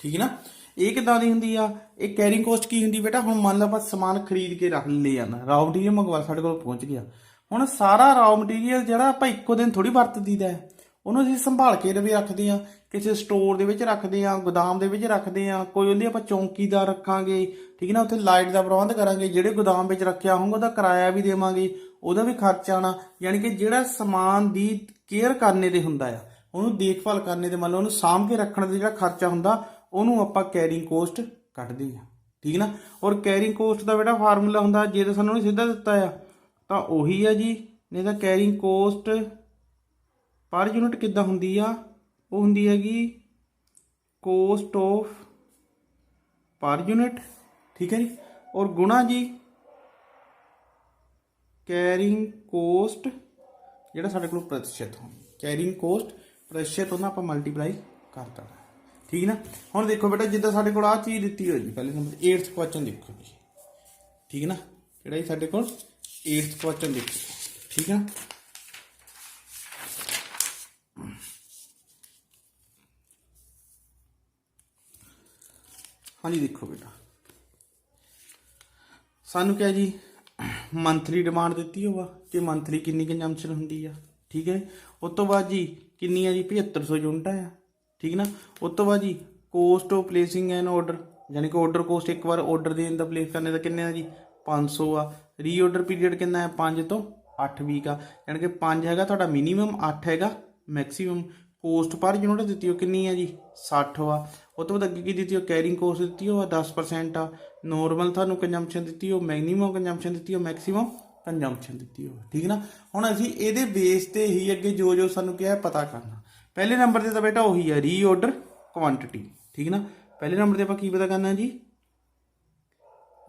ਠੀਕ ਨਾ। ਇਹ ਕਿੱਦਾਂ ਦੀ ਹੁੰਦੀ ਆ, ਇਹ ਕੈਰਿੰਗ ਕੋਸਟ ਕੀ ਹੁੰਦੀ ਬੇਟਾ, ਹੁਣ ਮੰਨ ਲਓ ਆਪਾਂ ਸਮਾਨ ਖਰੀਦ ਕੇ ਰੱਖ ਲੈ ਜਾਣਾ, ਰॉ ਮਟੀਰੀਅਲ ਮੰਗਵਾ ਸਾਡੇ ਕੋਲ ਪਹੁੰਚ ਗਿਆ। ਹੁਣ ਸਾਰਾ ਰॉ ਮਟੀਰੀਅਲ ਜਿਹੜਾ ਆਪਾਂ ਇੱਕੋ ਦਿਨ ਥੋੜੀ ਵਰਤਦੀਦਾ ਹੈ, ਉਹਨੂੰ ਅਸੀਂ ਸੰਭਾਲ ਕੇ ਵੀ ਰੱਖਦੇ ਹਾਂ, ਕਿਸੇ ਸਟੋਰ ਦੇ ਵਿੱਚ ਰੱਖਦੇ ਹਾਂ, ਗੋਦਾਮ ਦੇ ਵਿੱਚ ਰੱਖਦੇ ਹਾਂ, ਕੋਈ ਉਹਦੀ ਆਪਾਂ ਚੌਂਕੀਦਾਰ ਰੱਖਾਂਗੇ। ਠੀਕ ਨਾ। ਉੱਥੇ ਲਾਈਟ ਦਾ ਪ੍ਰਬੰਧ ਕਰਾਂਗੇ, ਜਿਹੜੇ ਗੋਦਾਮ ਵਿੱਚ ਰੱਖਿਆ ਹੋਊਗਾ ਉਹਦਾ ਕਿਰਾਇਆ ਵੀ ਦੇਵਾਂਗੇ, ਉਹਦਾ ਵੀ ਖਰਚਾ ਆਉਣਾ। ਯਾਨੀ ਕਿ ਜਿਹੜਾ ਸਮਾਨ ਦੀ ਕੇਅਰ ਕਰਨੇ ਤੇ ਹੁੰਦਾ ਆ, ਉਹਨੂੰ ਦੇਖਭਾਲ ਕਰਨੇ ਤੇ ਮੰਨ ਲਓ ਉਹਨੂੰ ਸਾਂਭ ਕੇ ਰੱਖਣ ਦਾ ਜਿਹੜਾ ਖਰਚਾ ਹੁੰਦਾ, ਉਹਨੂੰ ਆਪਾਂ ਕੈਰਿੰਗ ਕੋਸਟ ਕੱਢਦੇ ਹਾਂ। ਠੀਕ ਨਾ। ਔਰ ਕੈਰਿੰਗ ਕੋਸਟ ਦਾ ਜਿਹੜਾ ਫਾਰਮੂਲਾ ਹੁੰਦਾ, ਜੇ ਤਾਂ ਸਾਨੂੰ ਉਹਨੇ ਸਿੱਧਾ ਦਿੱਤਾ ਆ ਤਾਂ ਉਹੀ ਆ ਜੀ, ਨਹੀਂ ਤਾਂ ਕੈਰਿੰਗ ਕੋਸਟ ਪਰ ਯੂਨਿਟ ਕਿੱਦਾਂ ਹੁੰਦੀ ਆ, ਉਹ ਹੁੰਦੀ ਹੈਗੀ ਕੋਸਟ ਆਫ ਪਰ ਯੂਨਿਟ। ਠੀਕ ਹੈ ਜੀ। ਔਰ ਗੁਣਾ ਜੀ ਕੈਰਿੰਗ ਕੋਸਟ ਜਿਹੜਾ ਸਾਡੇ ਕੋਲ ਪ੍ਰਤੀਸ਼ਤ ਹੁੰਦਾ, ਕੈਰਿੰਗ ਕੋਸਟ ਪ੍ਰਤੀਸ਼ਤ ਉਹਨਾਂ ਆਪਾਂ ਮਲਟੀਪਲਾਈ ਕਰਤਾ। ਠੀਕ ਨਾ। ਹੁਣ ਦੇਖੋ ਬੇਟਾ ਜਿੱਦਾਂ ਸਾਡੇ ਕੋਲ ਆਹ ਚੀਜ਼ ਦਿੱਤੀ ਹੋਈ ਜੀ, ਪਹਿਲੇ ਨੰਬਰ 8th ਕੁਐਸਚਨ ਦੇਖੋ ਜੀ। ਠੀਕ ਨਾ। ਕਿਹੜਾ ਜੀ ਸਾਡੇ ਕੋਲ 8th ਕੁਐਸਚਨ ਦੇਖੋ। ਠੀਕ ਹੈ। ਹਾਂਜੀ ਦੇਖੋ ਬੇਟਾ, ਸਾਨੂੰ ਕਿਹਾ ਜੀ ਮੰਥਲੀ ਡਿਮਾਂਡ ਦਿੱਤੀ ਹੋਵਾ ਕਿ ਮੰਥਲੀ ਕਿੰਨੀ ਕੰਜੰਪਸ਼ਨ ਹੁੰਦੀ ਆ। ਠੀਕ ਹੈ। ਉਸ ਤੋਂ ਬਾਅਦ ਜੀ ਕਿੰਨੀ ਆ ਜੀ 7500 ਯੂਨਿਟਾਂ ਆ। ਠੀਕ ਨਾ। ਉਸ ਤੋਂ ਬਾਅਦ ਜੀ cost of placing N order, ਯਾਨੀ ਕਿ ਆਰਡਰ ਕੋਸਟ ਇੱਕ ਵਾਰ ਆਰਡਰ ਦੇਣ ਦਾ ਪਲੇਸ ਕਰਨੇ ਦਾ ਕਿੰਨੇ ਆ ਜੀ 500 ਆ। ਰੀਆਰਡਰ ਪੀਰੀਅਡ ਕਿੰਨਾ ਹੈ 5 ਤੋਂ 8 ਵੀਕ ਆ, ਯਾਨੀ ਕਿ 5 ਹੈਗਾ ਤੁਹਾਡਾ ਮਿਨੀਮਮ, 8 ਹੈਗਾ ਮੈਕਸੀਮਮ। ਕੋਸਟ ਪਰ ਯੂਨਿਟ ਦਿੱਤੀ ਉਹ ਕਿੰਨੀ ਹੈ ਜੀ 60 ਵਾ। ਉਹ ਤੋਂ ਬਾਅਦ ਅੱਗੇ ਕੀ ਦਿੱਤੀ ਉਹ ਕੈਰਿੰਗ ਕੋਸਟ ਦਿੱਤੀ ਉਹ 10% ਆ। ਨੋਰਮਲ ਤੁਹਾਨੂੰ ਕੰਜੰਪਸ਼ਨ ਦਿੱਤੀ ਉਹ, ਮਿਨੀਮਮ ਕੰਜੰਪਸ਼ਨ ਦਿੱਤੀ ਉਹ, ਮੈਕਸੀਮਮ ਕੰਜੰਪਸ਼ਨ ਦਿੱਤੀ ਉਹ। ਠੀਕ ਨਾ। ਹੁਣ ਅਸੀਂ ਇਹਦੇ ਬੇਸ ਤੇ ਹੀ ਅੱਗੇ ਜੋ ਸਾਨੂੰ ਕਿਹਾ ਪਤਾ ਕਰਨਾ। ਪਹਿਲੇ ਨੰਬਰ ਤੇ ਤਾਂ ਬੇਟਾ ਉਹੀ ਹੈ ਰੀਆਰਡਰ ਕੁਆਂਟੀਟੀ। ਠੀਕ ਨਾ। ਪਹਿਲੇ ਨੰਬਰ ਤੇ ਆਪਾਂ ਕੀ ਪਤਾ ਕਰਨਾ ਜੀ,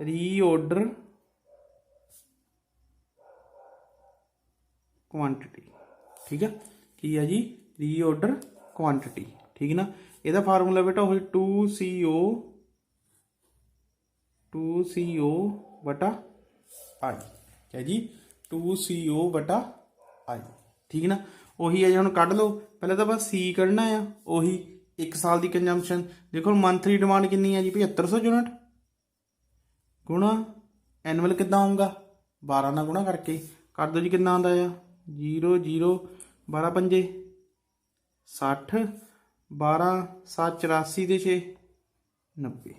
ਰੀਆਰਡਰ ਕੁਆਂਟੀਟੀ। ਠੀਕ ਹੈ। ਕੀ ਹੈ ਜੀ ਰੀਆਰਡਰ ਕੁਆਂਟੀਟੀ। ਠੀਕ ਨਾ। ਇਹਦਾ ਫਾਰਮੂਲਾ ਬੇਟਾ ਉਹੀ 2CO ਬਟਾ I ਹੈ ਜੀ, 2CO ਬਟਾ I। ਠੀਕ ਨਾ। ਉਹੀ ਹੈ ਜੀ। ਹੁਣ ਕੱਢ ਲਓ, ਪਹਿਲਾਂ ਤਾਂ ਬਸ C ਕੱਢਣਾ ਆ, ਉਹੀ 1 ਸਾਲ ਦੀ ਕੰਜੰਪਸ਼ਨ। ਦੇਖੋ ਮੰਥਲੀ ਡਿਮਾਂਡ ਕਿੰਨੀ ਹੈ ਜੀ 7500 ਯੂਨਿਟ, ਗੁਣਾ ਐਨੂਅਲ ਕਿੱਦਾਂ ਆਊਗਾ 12 ਨਾਲ ਗੁਣਾ ਕਰਕੇ ਕਰ ਦਿਓ ਜੀ, ਕਿੰਨਾ ਆਉਂਦਾ ਆ 0 0 12 ਪੰਜੇ 60, 12 7 84 ਤੇ 6 90।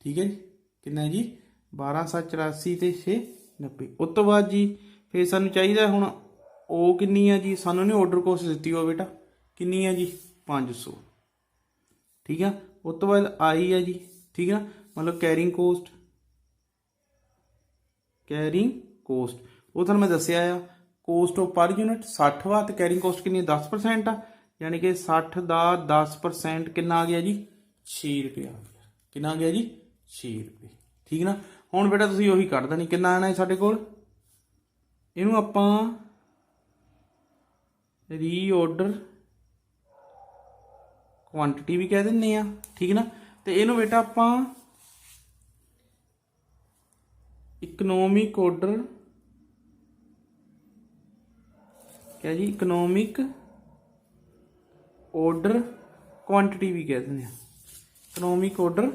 ਠੀਕ ਹੈ ਜੀ। ਕਿੰਨਾ ਹੈ ਜੀ 12 7 84 ਤੇ 6 90। ਉਸ ਤੋਂ ਬਾਅਦ ਜੀ ਫਿਰ ਸਾਨੂੰ ਚਾਹੀਦਾ ਹੁਣ ਉਹ ਕਿੰਨੀ ਆ ਜੀ, ਸਾਨੂੰ ਨੇ ਆਰਡਰ ਕੋਸਟ ਦਿੱਤੀ ਹੋ ਬੇਟਾ ਕਿੰਨੀ ਆ ਜੀ 500। ਠੀਕ ਆ। ਉਸ ਤੋਂ ਬਾਅਦ ਆਈ ਆ ਜੀ। ਠੀਕ ਆ। ਮਤਲਬ ਕੈਰਿੰਗ ਕੋਸਟ, ਕੈਰਿੰਗ ਕੋਸਟ ਉਹ ਤੁਹਾਨੂੰ ਮੈਂ ਦੱਸਿਆ ਆ ਕੋਸਟ ਆਫ ਪਰ ਯੂਨਿਟ 60 ਵਾ, ਤੇ ਕੈਰਿੰਗ ਕੋਸਟ ਕਿੰਨੀ 10% ਆ, ਯਾਨੀ ਕਿ 60 ਦਾ 10% ਕਿੰਨਾ ਆ ਗਿਆ ਜੀ 6 ਰੁਪਏ ਆ ਗਿਆ। ਕਿੰਨਾ ਆ ਗਿਆ ਜੀ 6 ਰੁਪਏ। ਠੀਕ ਨਾ। ਹੁਣ ਬੇਟਾ ਤੁਸੀਂ ਉਹੀ ਕੱਢ ਦੇਣੀ, ਕਿੰਨਾ ਆਣਾ ਸਾਡੇ ਕੋਲ, ਇਹਨੂੰ ਆਪਾਂ ਰੀਆਰਡਰ ਕੁਆਂਟੀਟੀ ਵੀ ਕਹਿ ਦਿੰਦੇ ਆ। ਠੀਕ ਨਾ। ਤੇ ਇਹਨੂੰ ਬੇਟਾ ਆਪਾਂ ਇਕਨੋਮਿਕ ਆਰਡਰ ਕਿਆ ਜੀ, ਇਕਨੋਮਿਕ ऑर्डर क्वांटिटी भी कह दें, इकोनॉमिक ऑर्डर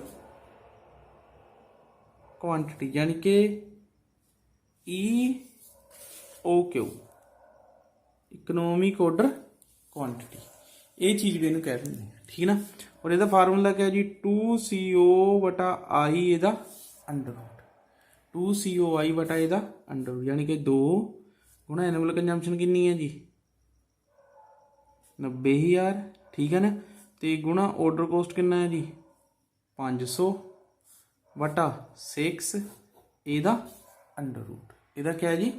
क्वांटिटी, यानी कि EOQ, इकोनॉमिक ऑर्डर क्वांटिटी, ये चीज़ भी इन्हें कह देंगे, ठीक है ना। और इसका फार्मूला क्या है जी, 2CO/I ਇਹਦਾ अंडर रूट, 2COI/ ਇਹਦਾ अंडर रूट, यानी कि 2 गुणा एनुअल कंजम्पशन कितनी है जी 90,000, ठीक है ना। तो गुणा ऑर्डर कॉस्ट कितना है जी 500/6 ਇਹਦਾ अंडर रूट, ਇਹਦਾ क्या है जी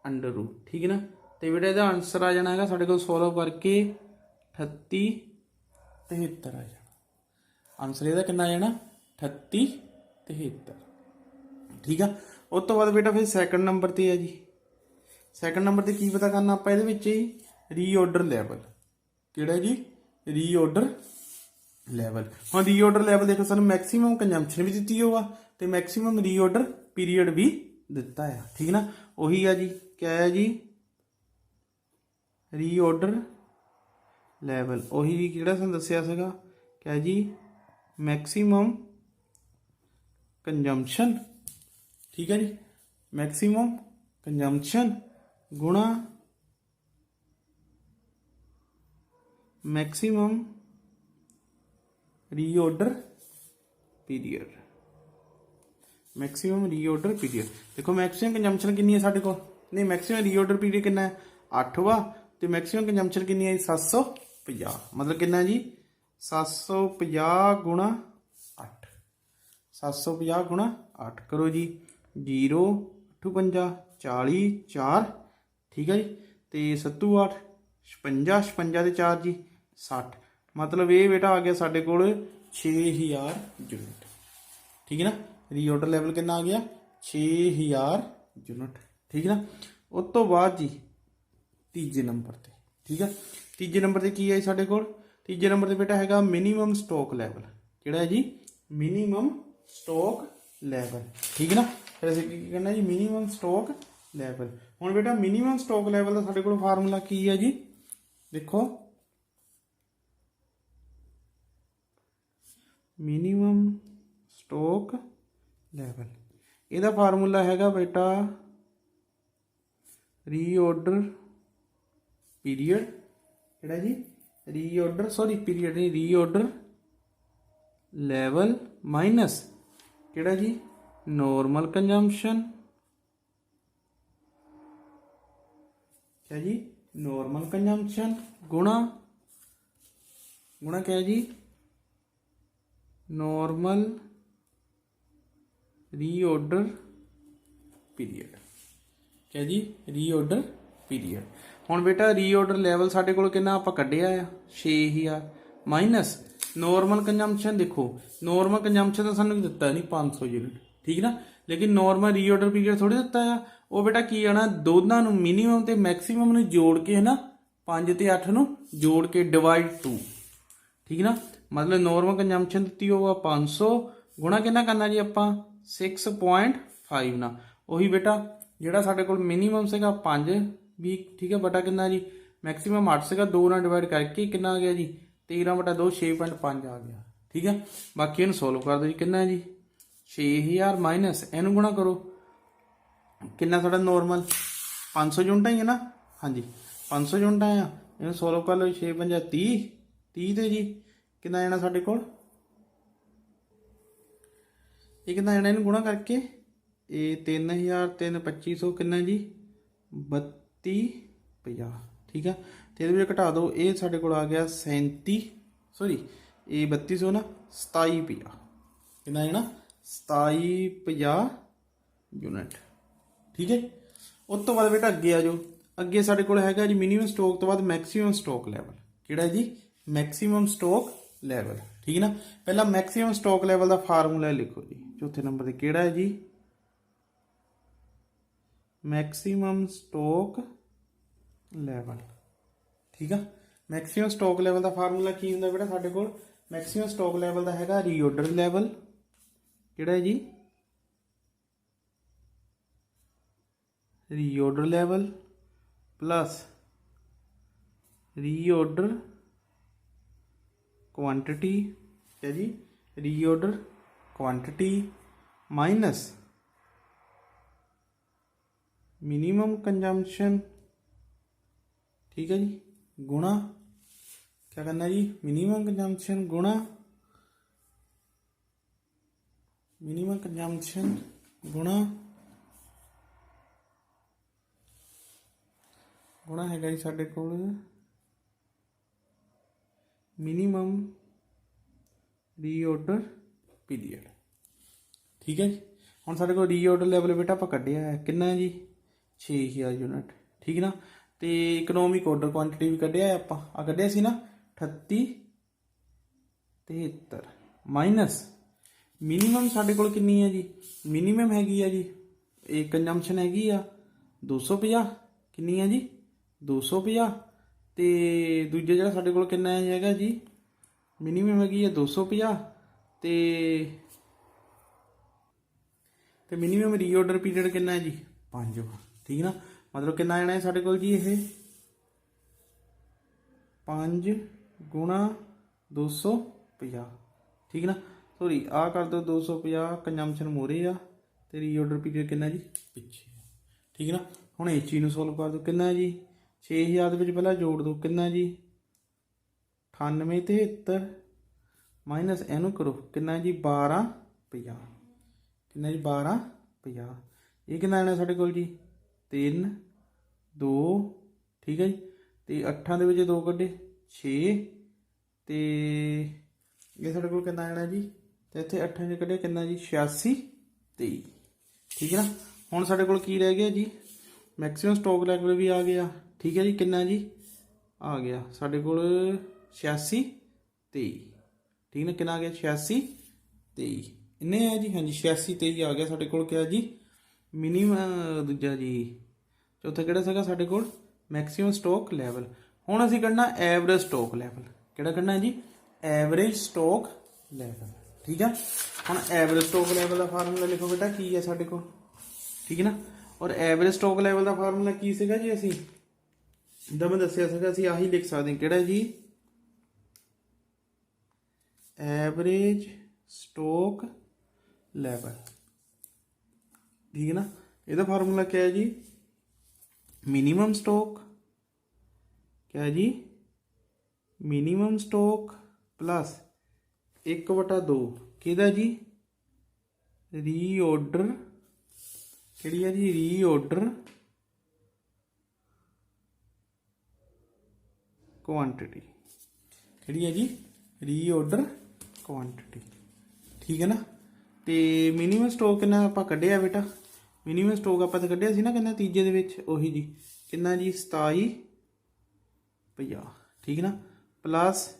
अंडर रूट, ठीक है ना। तो बेटा ਇਹਦਾ आंसर आ जाना है साढ़े को सॉल्व करके 3873 आ जाना, आंसर ਇਹਦਾ कितना आ जाना 3873, ठीक है। उस तो बाद बेटा फिर सैकंड नंबर ते है जी, सैकंड नंबर ते की पता करना आप ਇਹਦੇ ਵਿੱਚ ही रीऑर्डर लैवल, ਕਿਹੜਾ जी रीऑर्डर लैवल। हाँ रीऑर्डर लैवल देखो सर मैक्सीमम कंजम्पशन भी दी होगा तो मैक्सीमम रीऑर्डर पीरीयड भी दिता है, ठीक है ना। वही है जी क्या है जी रीऑर्डर लैवल, वही जी किहड़ा सानूं दस्सिया सीगा क्या जी मैक्सीमम कंजम्पशन, ठीक है जी मैक्सीमम कंजम्पशन गुणा maximum reorder period, maximum reorder period. देखो मैक्सीमम कंजम्पशन कितनी है साढ़े को, नहीं मैक्सीमम रीऑर्डर पीरीयड कितना है 8 वा, तो मैक्सीमम कंजम्पशन कितनी है 750, मतलब कितना है जी 750 गुणा 8, 750 गुणा 8 करो जी 0 8 50 40 4, ठीक है जी। तो 7 8 56 56 ते 4 जी 60, मतलब ये बेटा आ गया साढ़े को 6000 यूनिट, ठीक है ना। रीऑर्डर लैवल कितना आ गया 6000 यूनिट, ठीक है ना। उस तो बाद जी तीजे नंबर ते, ठीक है तीजे नंबर ते की है साढ़े को, तीजे नंबर ते बेटा हैगा मिनीमम स्टॉक लैवल, किहड़ा है जी मिनीमम स्टॉक लैवल, ठीक है ना। फिर असीं की करना जी मिनीमम स्टॉक लैवल। हुण बेटा मिनीमम स्टॉक लैवल का साढ़े को फार्मूला की है जी, देखो मिनीमम स्टॉक लैवल, ਇਹਦਾ फार्मूला हैगा बेटा रीऑर्डर पीरीयड, ਕਿਹੜਾ जी रीऑर्डर सॉरी पीरीयड नहीं रीऑर्डर लैवल माइनस ਕਿਹੜਾ जी नॉर्मल कंजम्पशन, क्या जी नॉर्मल कंजम्पशन गुणा गुणा क्या है जी नॉर्मल रीऑर्डर पीरीयड, क्या जी रीऑर्डर पीरीयड। हुण बेटा रीऑर्डर लैवल साढ़े कोल कितना आपां कढिया आ 6000 माइनस नॉर्मल कंजम्पशन, देखो नॉर्मल कंजम्पशन तो सानूं दिता नहीं 500 यूनिट, ठीक है ना, लेकिन नॉर्मल रीऑर्डर पीरीयड थोड़ी दिता है, वो बेटा की आना दोनों नूं मिनीमम ते मैक्सीमम नूं जोड़ के है ना 5 ते 8 नूं जोड़ के डिवाइड 2, ठीक है ना। मतलब नॉर्मल कंजम्पशन दी होगा 500 गुणा कितना करना जी आपां 6.5 ना, वही बेटा जिहड़ा साडे कोल मिनीमम सीगा 5 भी, ठीक है बटा कितना जी मैक्सीमम 8 सीगा 2 नाल डिवाइड करके कितना आ गया जी 13/2 6.5 आ गया, ठीक है। बाकी इन्हूं सोल्व कर दो जी कितना जी 6000 माइनस इन्हूं गुणा करो कितना साडा नॉर्मल 500 यूनिट ही है ना, हाँ जी 500 यूनिट आ, इन्हूं सोल्व कर लो 6 5 30 30 ते जी कितना आना साडे कोल ये कितना आना इन्हूं गुणा करके ये 3000 3 2500 कितना जी 3250, ठीक है। तो ये घटा दो ये साडे कोल आ गया 37 सॉरी ये 3200 ना 2750 कितना है ना 2750 यूनिट, ठीक है। उस तो बाद बेटा अगे आ जाओ, अगे साडे कोल हैगा जी मिनीमम स्टॉक तो बाद मैक्सीमम स्टॉक लैवल, किहड़ा है जी मैक्सीमम स्टॉक लैवल, ठीक है ना। पहला मैक्सीमम स्टॉक लैवल का फार्मूला लिखो जी चौथे नंबर पर किहड़ा है जी मैक्सीमम स्टॉक लैवल, ठीक है। मैक्सीमम स्टॉक लैवल का फार्मूला की हुंदा बेटा साडे कोल मैक्सीमम स्टॉक लैवल का हैगा रीऑर्डर लैवल, किहड़ा है जी reorder level plus reorder quantity है जी, reorder quantity minus minimum consumption, ठीक है जी, गुणा क्या करना जी, मिनिमम कंजम्पशन गुणा मिनिमम कंजम्पशन गुणा गुणा हैगा जी साडे कोल मिनिमम रीऑर्डर पीरीयड। ठीक है जी, हुण साडे कोल रीऑर्डर लैवल बेटा आपां कड्ढिया है किन्ना है जी 6000 यूनिट। ठीक ना, तो इकनोमिक ऑर्डर क्वांटिटी भी कड्ढिया है आपां, आ कड्ढिया सी ना 3873 माइनस मिनीमम साडे कोल किन्नी है जी, मिनीमम हैगी है जी एक कंजम्पशन हैगी आ 250, किन्नी है जी 250, तो दूजे जिहड़ा साडे कोल किन्ना हैगा जी मिनीमम हैगी है 250 तो मिनीमम रीऑर्डर पीरियड किन्ना है जी 5 बार। ठीक ना, मतलब किन्ना आना है साडे कोल जी ये 5 गुणा 250। ठीक ना, सॉरी आ कर दो 250 कंजम्पशन मोरे आ तो रीऑर्डर पीरियड किन्ना जी पिछे। ठीक ना, हुण इस चीज़ नूं सोल्व कर दो किन्ना जी 6000 दे विच पहला जोड़ दो किन्ना जी 9873 माइनस इनू करो किन्ना जी 1250, किन्ना जी 1250, ये किन्ना आना साडे कोल जी 3 2। ठीक है जी, तो 8 दे विच 2 कड्ढे 6 तो ये साडे कोल किन्ना आना जी, तो इत्थे 8 च कड्ढिया किन्ना जी 86 23। ठीक है ना, हुण साडे कोल की रह गया जी मैक्सिमम स्टॉक लैवल भी आ गया। ठीक है जी, किन्ना जी आ गया साडे कोल 86 23। ठीक ना, किन्ना आ गया 86 23 इन्ने है जी, हाँ जी 86 23 आ गया साडे कोल क्या जी मिनीमम दूजा जी चौथा किहड़ा सीगा साडे कोल मैक्सिमम स्टॉक लैवल। हुण असीं कढना एवरेज स्टॉक लैवल, किहड़ा कढना है जी एवरेज स्टॉक लैवल। ठीक है, हुण एवरेज स्टॉक लैवल का फार्मूला लिखो बेटा की है साडे कोल। ठीक है ना, और एवरेज स्टॉक लैवल का फार्मूला की सीगा जी असीं जिद्दां मैं दस्सिया सीगा असीं आही लिख सकते हैं किहड़ा जी एवरेज स्टॉक लैवल। ठीक है ना, ਇਹਦਾ फार्मूला क्या है जी मिनिमम स्टॉक, क्या है जी मिनिमम स्टॉक प्लस 1/2 किहदा जी रीऑर्डर, किहड़ी है जी रीऑर्डर क्वांटिटी, किहड़ी है जी रीऑर्डर क्वांटिटी। ठीक है ना, तो मिनीमम स्टॉक कितना आपां कढिया बेटा, मिनीमम स्टॉक आपां तो कढिया सी ना कितना तीजे दे विच ओही जी कितना जी 2750। ठीक है ना, प्लस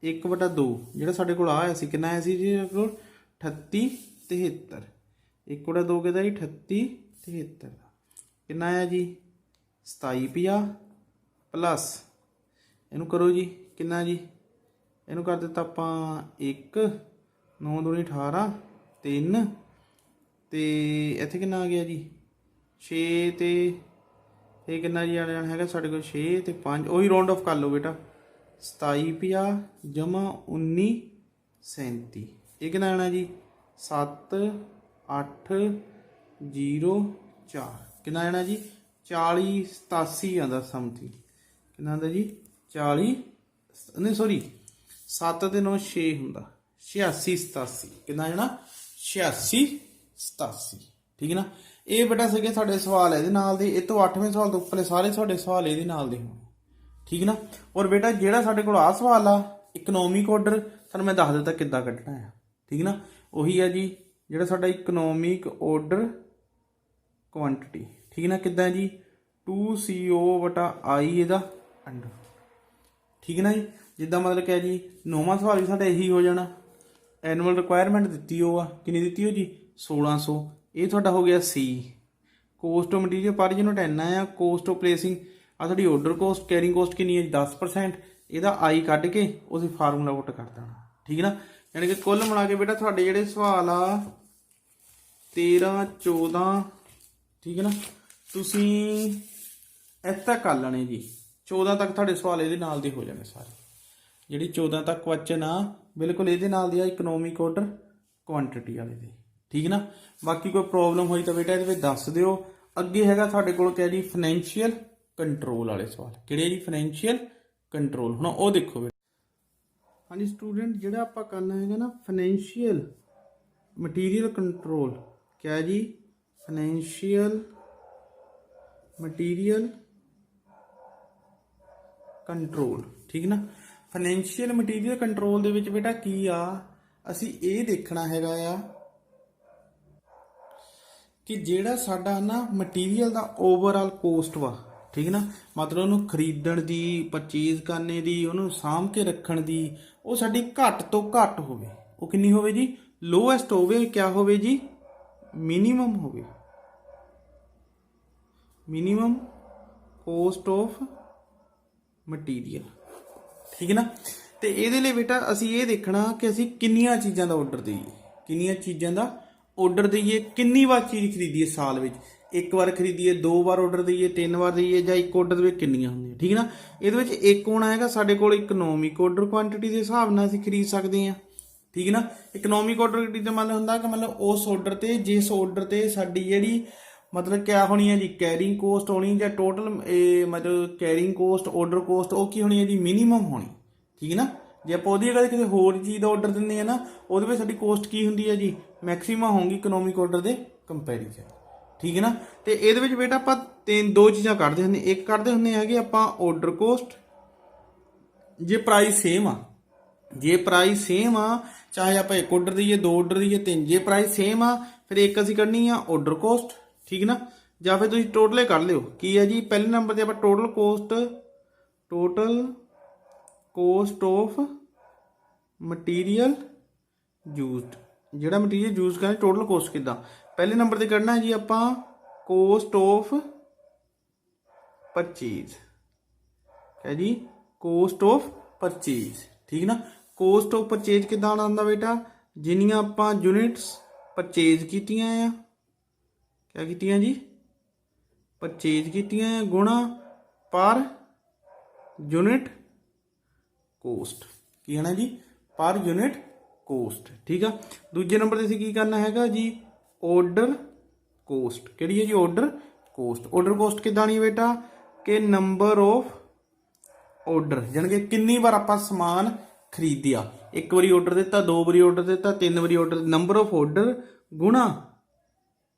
1/2 जिहड़ा साडे कोल आया सी कितना आया सी जी 3873, 1/2 किहदा जी 3873 कितना आया जी 2750 प्लस इनू करो जी कितना जी इनू कर दिता आपां 1 9 दूनी 18 3 तो इत्थे कितना आ गया जी 6 तो ये कितना जी आने जाना है साढ़े को 6 तो 5 उही राउंड ऑफ कर लो बेटा 2750 जमा 1937 ये कितना आना जी 7804 कितना आना जी 4087 आंदा समथिंग कितना आंदा जी 40 नहीं सॉरी 7 ते 9 6 हुंदा 8687 कितना आना 8687। ठीक है ना, ये बेटा सीगे साडे सवाल ये नाल दे, इस तो 8वें सवाल तो उपरले सारे साडे सवाल ये नाल दे होणे। ठीक है ना, और बेटा जिहड़ा साडे कोल आ सवाल आ इकनोमिक ऑर्डर तुहानूं मैं दस दित्ता किद्दां कढना है। ठीक है ना, उही है जी जिहड़ा साडा इकनोमिक ऑर्डर क्वांटिटी। ठीक है ना, किद्दां जी 2CO/I इहदा अंडर। ठीक है ना जी, जिद्दां मतलब क्या जी 9वां सवाल भी साडा यही हो जाना। एनुअल रिक्वायरमेंट दित्ती हो आ किन्नी दित्ती हो जी 1600, ये तुहाडा हो गया सी। Cost of material per unit इन्ना आ, कोस्ट ऑफ प्लेसिंग आ साडी ऑर्डर कोस्ट कैरिंग कोस्ट किन्नी है 10%, ਇਹਦਾ आई कढ़ के उस फार्मूला पुट कर देना। ठीक है ना, यानी कि कुल मिला के बेटा तुहाडे जिहड़े सवाल आ 13 14 ठीक है ना तुसीं इत्थे तक कर लेने जी 14 तक तुहाडे सवाल ਇਹਦੇ ਨਾਲ ਦੇ हो जाने सारे। ਜਿਹੜੀ 14 ਤੱਕ ਕੁਐਸਚਨ ਆ ਬਿਲਕੁਲ ਇਹਦੇ ਨਾਲ ਦੀ ਆ ਇਕਨੋਮਿਕ ਆਰਡਰ ਕੁਆਂਟੀਟੀ ਵਾਲੇ ਦੇ। ਠੀਕ ਨਾ, ਬਾਕੀ ਕੋਈ ਪ੍ਰੋਬਲਮ ਹੋਈ ਤਾਂ ਬੇਟਾ ਇਹਦੇ ਵਿੱਚ ਦੱਸ ਦਿਓ। ਅੱਗੇ ਹੈਗਾ ਸਾਡੇ ਕੋਲ ਕਿਹਾ ਜੀ ਫਾਈਨੈਂਸ਼ੀਅਲ ਕੰਟਰੋਲ ਵਾਲੇ ਸਵਾਲ। ਕਿਹੜੇ ਜੀ? Financial control. ਹੁਣ ਉਹ ਦੇਖੋ ਬੇਟਾ। ਹਾਂਜੀ ਸਟੂਡੈਂਟ, ਜਿਹੜਾ ਆਪਾਂ ਕਰਨਾ ਹੈਗਾ ਨਾ ਫਾਈਨੈਂਸ਼ੀਅਲ ਮਟੀਰੀਅਲ ਕੰਟਰੋਲ। ਕਿਆ ਜੀ? Financial material control. ਠੀਕ ਨਾ, ਫਾਈਨੈਂਸ਼ੀਅਲ ਮਟੀਰੀਅਲ ਕੰਟਰੋਲ ਦੇ ਵਿੱਚ ਬੇਟਾ ਕੀ ਆ, ਅਸੀਂ ਇਹ ਦੇਖਣਾ ਹੈਗਾ ਆ ਕਿ ਜਿਹੜਾ ਸਾਡਾ ਨਾ ਮਟੀਰੀਅਲ ਦਾ ਓਵਰਆਲ ਕੋਸਟ ਵਾ, ਠੀਕ ਨਾ, ਮਤਲਬ ਉਹਨੂੰ ਖਰੀਦਣ ਦੀ, ਪਰਚੇਜ਼ ਕਰਨੇ ਦੀ, ਉਹਨੂੰ ਸਾਂਭ ਕੇ ਰੱਖਣ ਦੀ, ਉਹ ਸਾਡੀ ਘੱਟ ਤੋਂ ਘੱਟ ਹੋਵੇ। ਉਹ ਕਿੰਨੀ ਹੋਵੇ ਜੀ? ਲੋਐਸਟ ਹੋਵੇ। ਕਿਆ ਹੋਵੇ ਜੀ? ਮਿਨੀਮਮ ਹੋਵੇ। Minimum cost of material. ਠੀਕ ਨਾ, ਤੇ ਇਹਦੇ ਲਈ ਬੇਟਾ ਅਸੀਂ ਇਹ ਦੇਖਣਾ ਕਿ ਅਸੀਂ ਕਿੰਨੀਆਂ ਚੀਜ਼ਾਂ ਦਾ ਆਰਡਰ ਦੇਈਏ। ਕਿੰਨੀਆਂ ਚੀਜ਼ਾਂ ਦਾ ਆਰਡਰ ਦੇਈਏ, ਕਿੰਨੀ ਵਾਰ ਚੀਜ਼ ਖਰੀਦੀਏ ਸਾਲ ਵਿੱਚ। ਇੱਕ ਵਾਰ ਖਰੀਦੀਏ, 2 ਵਾਰ ਆਰਡਰ ਦੇਈਏ, 3 ਵਾਰ ਦੇਈਏ, ਜਾਂ ਇੱਕ ਆਰਡਰ ਦੇ ਵਿੱਚ ਕਿੰਨੀਆਂ ਹੁੰਦੀਆਂ। ਠੀਕ ਨਾ, ਇਹਦੇ ਵਿੱਚ ਇੱਕ ਹੋਣਾ ਹੈਗਾ ਸਾਡੇ ਕੋਲ ਇਕਨੋਮਿਕ ਆਰਡਰ ਕੁਆਂਟੀਟੀ ਦੇ ਹਿਸਾਬ ਨਾਲ ਅਸੀਂ ਖਰੀਦ ਸਕਦੇ ਹਾਂ। ਠੀਕ ਨਾ, ਇਕਨੋਮਿਕ ਆਰਡਰ ਕੁਆਂਟੀਟੀ ਦਾ ਮਤਲਬ ਹੁੰਦਾ ਕਿ ਮਤਲਬ ਉਸ ਆਰਡਰ ਤੇ, ਜਿਸ ਆਰਡਰ ਤੇ ਸਾਡੀ ਜਿਹੜੀ ਮਤਲਬ ਕਿਆ ਹੋਣੀ ਹੈ ਜੀ? ਕੈਰਿੰਗ ਕੋਸਟ ਹੋਣੀ, ਜਾਂ ਟੋਟਲ ਮਤਲਬ ਕੈਰਿੰਗ ਕੋਸਟ, ਆਰਡਰ ਕੋਸਟ, ਉਹ ਕੀ ਹੋਣੀ ਹੈ ਜੀ? ਮਿਨੀਮਮ ਹੋਣੀ। ਠੀਕ ਨਾ, ਜੇ ਆਪਾਂ ਉਹਦੀ ਅਗਰ ਕਿਸੇ ਹੋਰ ਚੀਜ਼ ਦਾ ਆਰਡਰ ਦਿੰਦੇ ਆ ਨਾ, ਉਹਦੇ ਵਿੱਚ ਸਾਡੀ ਕੋਸਟ ਕੀ ਹੁੰਦੀ ਹੈ ਜੀ? ਮੈਕਸਿਮਮ ਹੋਊਗੀ ਇਕਨੋਮਿਕ ਆਰਡਰ ਦੇ ਕੰਪੈਰੀਜ਼ਨ। ਠੀਕ ਹੈ ਨਾ, ਤੇ ਇਹਦੇ ਵਿੱਚ ਬੇਟਾ ਆਪਾਂ ਦੋ ਚੀਜ਼ਾਂ ਕੱਢਦੇ ਹੁੰਦੇ। ਇੱਕ ਕੱਢਦੇ ਹੁੰਦੇ ਹੈਗੇ ਆਪਾਂ ਆਰਡਰ ਕੋਸਟ, ਜੇ ਪ੍ਰਾਈਸ ਸੇਮ ਆ। ਜੇ ਪ੍ਰਾਈਸ ਸੇਮ ਆ, ਚਾਹੇ ਆਪਾਂ ਇੱਕ ਆਰਡਰ ਦਈਏ, 2 ਆਰਡਰ ਦਈਏ, 3, ਜੇ ਪ੍ਰਾਈਸ ਸੇਮ ਆ ਫਿਰ ਇੱਕ ਅਸੀਂ ਕੱਢਣੀ ਆ ਆਰਡਰ ਕੋਸਟ। ਠੀਕ ਨਾ, ਜਾਂ ਫਿਰ ਤੁਸੀਂ ਟੋਟਲੇ ਕੱਢ ਲਿਓ। ਕੀ ਹੈ ਜੀ? ਪਹਿਲੇ ਨੰਬਰ ਤੇ ਆਪਾਂ total cost of material used. ਜਿਹੜਾ ਮਟੀਰੀਅਲ ਯੂਜ਼ ਕਰਨਾ, ਟੋਟਲ ਕੋਸਟ ਕਿੱਦਾਂ। ਪਹਿਲੇ ਨੰਬਰ ਤੇ ਕੱਢਣਾ ਜੀ ਆਪਾਂ ਕੋਸਟ ਆਫ ਪਰਚੇਜ਼। ਹੈ ਜੀ ਕੋਸਟ ਆਫ ਪਰਚੇਜ਼। ਠੀਕ ਨਾ, ਕੋਸਟ ਆਫ ਪਰਚੇਜ਼ ਕਿੱਦਾਂ ਆਉਣਾ ਹੁੰਦਾ ਬੇਟਾ? ਜਿੰਨੀਆਂ ਆਪਾਂ ਯੂਨਿਟਸ ਪਰਚੇਜ਼ ਕੀਤੀਆਂ ਆ, ਕਿਆ ਕੀਤੀਆਂ ਜੀ? ਪਰਚੇਜ਼ ਕੀਤੀਆਂ ਆ, ਗੁਣਾ ਪਰ ਯੂਨਿਟ ਕੋਸਟ। ਕੀ ਹੈ ਨਾ ਜੀ? ਪਰ ਯੂਨਿਟ ਕੋਸਟ। ਠੀਕ ਆ, ਦੂਜੇ ਨੰਬਰ ਤੇ ਅਸੀਂ ਕੀ ਕਰਨਾ ਹੈਗਾ ਜੀ? Order cost. ਕਿਹੜੀ ਹੈ ਜੀ? Order cost. ਆਰਡਰ ਕੋਸਟ ਕਿੱਦਾਂ ਆਣੀ ਬੇਟਾ? ਕਿ ਨੰਬਰ ਆਫ ਆਰਡਰ, ਜਾਣੀ ਕਿ ਕਿੰਨੀ ਵਾਰ ਆਪਾਂ ਸਮਾਨ ਖਰੀਦਿਆ। ਇੱਕ ਵਾਰੀ ਆਰਡਰ ਦਿੱਤਾ, 2 ਵਾਰੀ ਆਰਡਰ ਦਿੱਤਾ, 3 ਵਾਰੀ ਆਰਡਰ, ਨੰਬਰ ਆਫ ਆਰਡਰ ਗੁਣਾ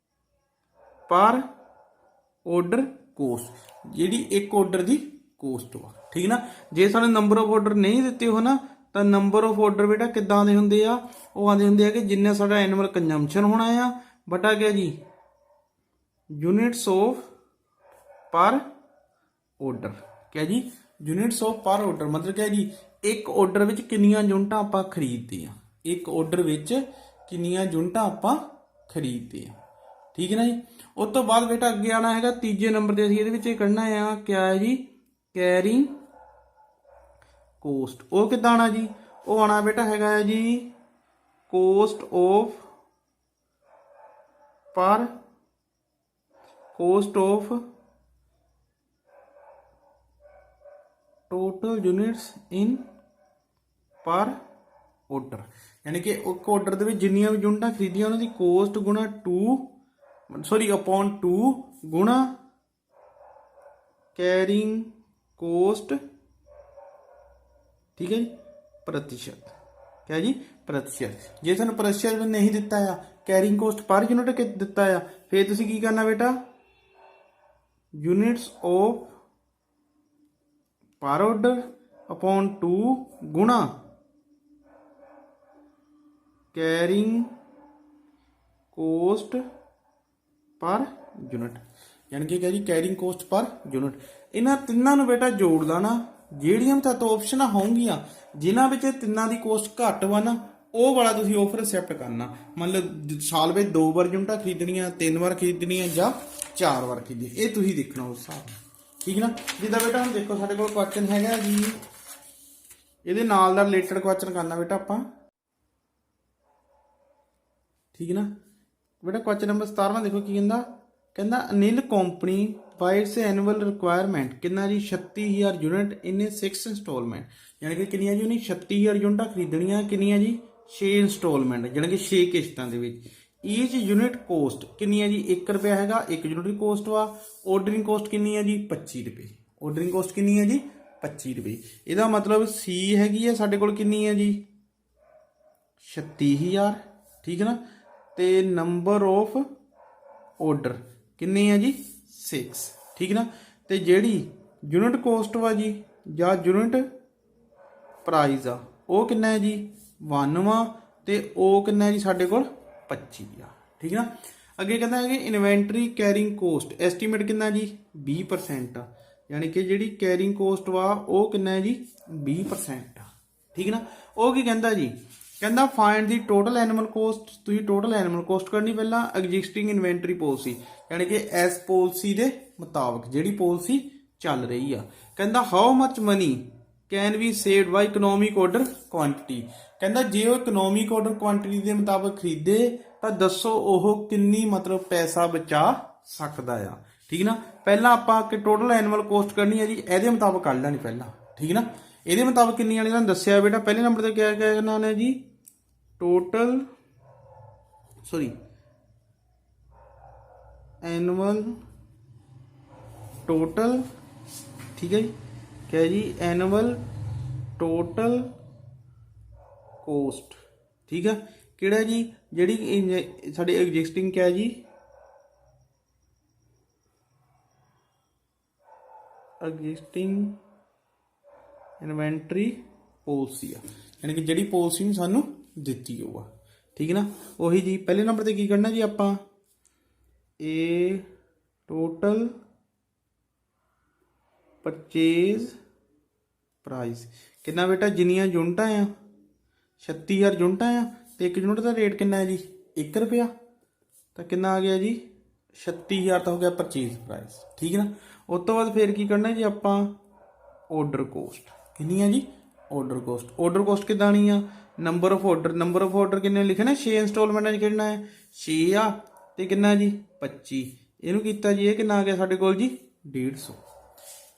ਪਰ ਆਰਡਰ ਕੋਸਟ, ਜਿਹੜੀ ਇੱਕ ਆਰਡਰ ਦੀ ਕੋਸਟ ਵਾ। ਠੀਕ ਨਾ, ਜੇ ਸਾਨੂੰ ਨੰਬਰ ਆਫ ਆਰਡਰ ਨਹੀਂ ਦਿੱਤੇ ਹੋ ਨਾ, ਤਾਂ ਨੰਬਰ ਆਫ ਆਰਡਰ ਬੇਟਾ ਕਿੱਦਾਂ ਦੇ ਹੁੰਦੇ ਆ? ਉਹ ਆਉਂਦੇ ਹੁੰਦੇ ਆ ਕਿ ਜਿੰਨਾ ਸਾਡਾ ਐਨੂਅਲ ਕੰਜ਼ੰਪਸ਼ਨ ਹੋਣਾ ਆ ਬਟਾ ਗਿਆ ਜੀ ਯੂਨਿਟਸ ਆਫ ਪਰ ਆਰਡਰ। ਕਿਆ ਜੀ? ਯੂਨਿਟਸ ਆਫ ਪਰ ਆਰਡਰ ਮਤਲਬ ਕਿਆ ਜੀ? ਇੱਕ ਆਰਡਰ ਵਿੱਚ ਕਿੰਨੀਆਂ ਯੂਨਿਟਾਂ ਆਪਾਂ ਖਰੀਦਦੇ ਆ। ਇੱਕ ਆਰਡਰ ਵਿੱਚ ਕਿੰਨੀਆਂ ਯੂਨਿਟਾਂ ਆਪਾਂ ਖਰੀਦਦੇ ਆ। ਠੀਕ ਹੈ ਨਾ ਜੀ। ਉਸ ਤੋਂ ਬਾਅਦ ਬੇਟਾ ਅੱਗੇ ਆਉਣਾ ਹੈਗਾ ਤੀਜੇ ਨੰਬਰ ਤੇ, ਅਸੀਂ ਇਹਦੇ ਵਿੱਚ ਕੱਢਣਾ ਆ ਕਿਆ ਹੈ ਜੀ? Carrying cost. ਉਹ ਕਿੱਦਾਂ ਆਣਾ ਜੀ? ਉਹ ਆਣਾ ਬੇਟਾ ਹੈਗਾ ਹੈ ਜੀ ਕੋਸਟ ਆਫ ਪਰ ਕੋਸਟ ਆਫ ਟੋਟਲ ਯੂਨਿਟਸ ਇਨ ਪਰ ਆਰਡਰ। यानी कि एक ऑर्डर ਦੇ ਵਿੱਚ ਜਿੰਨੀਆਂ ਵੀ ਯੂਨਿਟਾਂ ਖਰੀਦੀਆਂ ਉਹਨਾਂ ਦੀ ਕੋਸਟ ਗੁਣਾ 2 ਗੁਣਾ कैरिंग कोस्ट। ठीक है जी, प्रतिशत। क्या जी? प्रतिशत। जे तुहानूं प्रतिशत नहीं दिता है, कैरिंग कोस्ट पर यूनिट दिता है, फिर तुसीं की करना बेटा? Units of per order upon 2 गुणा कैरिंग कोस्ट पर यूनिट। यानी कि क्या जी? Carrying cost per unit. इन्हां तिन्नां नूं बेटा जोड़ लाना। ਜਿਹੜੀਆਂ ਵੀ ਤੁਹਾਡੇ ਆਪਸ਼ਨਾਂ ਹੋਣਗੀਆਂ ਜਿਨ੍ਹਾਂ ਵਿੱਚ ਤਿੰਨਾਂ ਦੀ ਕੋਸਟ ਘੱਟ ਵਾ ਨਾ, ਉਹ ਵਾਲਾ ਤੁਸੀਂ ਆਫਰ ਐਕਸੈਪਟ ਕਰਨਾ। ਮਤਲਬ ਸਾਲ ਵਿੱਚ 2 ਵਾਰ ਯੂਨਿਟਾਂ ਖਰੀਦਣੀਆਂ, 3 ਵਾਰ ਖਰੀਦਣੀਆਂ ਜਾਂ 4 ਵਾਰ ਖਰੀਦਣੀ, ਇਹ ਤੁਸੀਂ ਦੇਖਣਾ ਉਸ ਹਿਸਾਬ ਨਾਲ। ਠੀਕ ਨਾ, ਜਿੱਦਾਂ ਬੇਟਾ ਹੁਣ ਦੇਖੋ ਸਾਡੇ ਕੋਲ ਕੁਐਸਚਨ ਹੈਗਾ ਜੀ, ਇਹਦੇ ਨਾਲ ਦਾ ਰਿਲੇਟਡ ਕੁਐਸਚਨ ਕਰਨਾ ਬੇਟਾ ਆਪਾਂ। ਠੀਕ ਨਾ ਬੇਟਾ, ਕੁਐਸਚਨ ਨੰਬਰ 17ਵਾਂ ਦੇਖੋ ਕੀ ਕਹਿੰਦਾ। ਕਹਿੰਦਾ Anil company by its annual requirement ਕਿੰਨਾ ਜੀ 36000 ਯੂਨਿਟ ਇਨ 6 ਇੰਸਟਾਲਮੈਂਟ ਯਾਨੀ ਕਿ ਕਿੰਨੀਆਂ ਜੀ ਉਹਨੇ 36000 ਯੂਨਿਟਾਂ ਖਰੀਦਣੀਆਂ ਕਿੰਨੀਆਂ ਜੀ 6 ਇੰਸਟਾਲਮੈਂਟ ਯਾਨੀ ਕਿ 6 ਕਿਸ਼ਤਾਂ ਦੇ ਵਿੱਚ ਈਚ ਯੂਨਿਟ ਕੋਸਟ ਕਿੰਨੀ ਹੈ ਜੀ 1 ਰੁਪਿਆ ਹੈਗਾ 1 ਯੂਨਿਟ ਦੀ ਕੋਸਟ ਵਾ ਆਰਡਰਿੰਗ ਕੋਸਟ ਕਿੰਨੀ ਹੈ ਜੀ 25 ਰੁਪਏ ਆਰਡਰਿੰਗ ਕੋਸਟ ਕਿੰਨੀ ਹੈ ਜੀ 25 ਰੁਪਏ ਇਹਦਾ ਮਤਲਬ ਸੀ ਹੈਗੀ ਹੈ ਸਾਡੇ ਕੋਲ ਕਿੰਨੀ ਹੈ ਜੀ 36000 ਠੀਕ ਹੈ ਨਾ ਤੇ ਨੰਬਰ ਆਫ ਆਰਡਰ ਕਿੰਨੇ ਆ ਜੀ 6 ਠੀਕ ਨਾ ਤੇ ਜਿਹੜੀ ਯੂਨਿਟ ਕੋਸਟ ਵਾ ਜੀ ਜਾਂ ਯੂਨਿਟ ਪ੍ਰਾਈਸ ਆ ਉਹ ਕਿੰਨਾ ਹੈ ਜੀ 1 ਵਾ ਤੇ ਉਹ ਕਿੰਨਾ ਹੈ ਜੀ ਸਾਡੇ ਕੋਲ 25 ਆ ਠੀਕ ਨਾ ਅੱਗੇ ਕਹਿੰਦਾ ਹੈ ਕਿ ਇਨਵੈਂਟਰੀ ਕੈਰਿੰਗ ਕੋਸਟ ਐਸਟੀਮੇਟ ਕਿੰਨਾ ਜੀ 20% ਆ ਯਾਨੀ ਕਿ ਜਿਹੜੀ ਕੈਰਿੰਗ ਕੋਸਟ ਵਾ ਉਹ ਕਿੰਨਾ ਹੈ ਜੀ 20% ਆ ਠੀਕ ਨਾ ਉਹ ਕੀ ਕਹਿੰਦਾ ਜੀ ਕਹਿੰਦਾ ਫਾਈਂਡ ਦੀ ਟੋਟਲ ਐਨੂਅਲ ਕੋਸਟ ਤੁਸੀਂ ਟੋਟਲ ਐਨੂਅਲ ਕੋਸਟ ਕਰਨੀ ਪਹਿਲਾਂ ਐਗਜ਼ਿਸਟਿੰਗ ਇਨਵੈਂਟਰੀ ਪੋਲਿਸੀ ਯਾਨੀ ਕਿ ਇਸ ਪੋਲਿਸੀ ਦੇ ਮੁਤਾਬਕ ਜਿਹੜੀ ਪੋਲਿਸੀ ਚੱਲ ਰਹੀ ਆ ਕਹਿੰਦਾ how much money can be saved by economic order quantity ਕਹਿੰਦਾ ਜੇ ਉਹ ਇਕਨੋਮਿਕ ਆਰਡਰ ਕੁਆਂਟੀਟੀ ਦੇ ਮੁਤਾਬਕ ਖਰੀਦੇ ਤਾਂ ਦੱਸੋ ਉਹ ਕਿੰਨੀ ਮਤਲਬ ਪੈਸਾ ਬਚਾ ਸਕਦਾ ਆ ਠੀਕ ਨਾ ਪਹਿਲਾਂ ਆਪਾਂ ਕਿ ਟੋਟਲ ਐਨੂਅਲ ਕੋਸਟ ਕਰਨੀ ਹੈ ਜੀ ਇਹਦੇ ਮੁਤਾਬਕ ਕੱਢ ਲੈਣੀ ਪਹਿਲਾਂ ਠੀਕ ਨਾ ਇਹਦੇ ਮੁਤਾਬਕ ਕਿੰਨੀ ਵਾਲੀ ਤੁਹਾਨੂੰ ਦੱਸਿਆ ਬੇਟਾ ਪਹਿਲੇ ਨੰਬਰ ਤੇ ਕਿਆ ਕਰਨਾ ਨੇ ਜੀ ਟੋਟਲ ਐਨੂਅਲ ਟੋਟਲ ਠੀਕ ਹੈ ਜੀ ਕਿਆ ਜੀ ਐਨੂਅਲ ਟੋਟਲ ਕੋਸਟ ਠੀਕ ਆ ਕਿਹੜਾ ਜੀ ਜਿਹੜੀ ਸਾਡੇ ਐਗਜ਼ਿਸਟਿੰਗ ਕਿਆ ਜੀ ਐਗਜ਼ਿਸਟਿੰਗ ਇਨਵੈਂਟਰੀ ਪੋਲਿਸੀ ਆ ਯਾਨੀ ਕਿ ਜਿਹੜੀ ਪੋਲਿਸੀ ਨੂੰ ਸਾਨੂੰ ਦਿੱਤੀ ਹੋਊ ਆ ਠੀਕ ਹੈ ਨਾ ਉਹੀ ਜੀ ਪਹਿਲੇ ਨੰਬਰ ਤੇ ਕੀ ਕਰਨਾ ਜੀ ਆਪਾਂ ਇਹ ਟੋਟਲ ਪਰਚੇਜ਼ ਪ੍ਰਾਈਸ ਕਿੰਨਾ ਬੇਟਾ ਜਿੰਨੀਆਂ ਯੂਨਿਟਾਂ ਆ 36000 ਯੂਨਿਟਾਂ ਆ ਤੇ ਇੱਕ ਯੂਨਿਟ ਦਾ ਰੇਟ ਕਿੰਨਾ ਹੈ ਜੀ 1 ਰੁਪਿਆ ਤਾਂ ਕਿੰਨਾ ਆ ਗਿਆ ਜੀ 36000 ਤਾਂ ਹੋ ਗਿਆ ਪਰਚੇਜ਼ ਪ੍ਰਾਈਸ ਠੀਕ ਹੈ ਨਾ ਉਸ ਤੋਂ ਬਾਅਦ ਫਿਰ ਕੀ ਕਰਨਾ ਜੀ ਆਪਾਂ ਆਰਡਰ ਕੋਸਟ ਕਿੰਨੀ ਆ ਜੀ ਆਰਡਰ ਕੋਸਟ ਕਿੱਦਾਂ ਆਣੀ ਆ ਨੰਬਰ ਆਫ ਆਰਡਰ ਕਿੰਨੇ ਲਿਖਣਾ 6 ਇੰਸਟਾਲਮੈਂਟਾਂ 'ਚ ਕਿੰਨਾ ਹੈ 6 ਆ ਤੇ ਕਿੰਨਾ ਜੀ 25 ਇਹਨੂੰ ਕੀਤਾ ਜੀ ਇਹ ਕਿੰਨਾ ਆ ਗਿਆ ਸਾਡੇ ਕੋਲ ਜੀ 150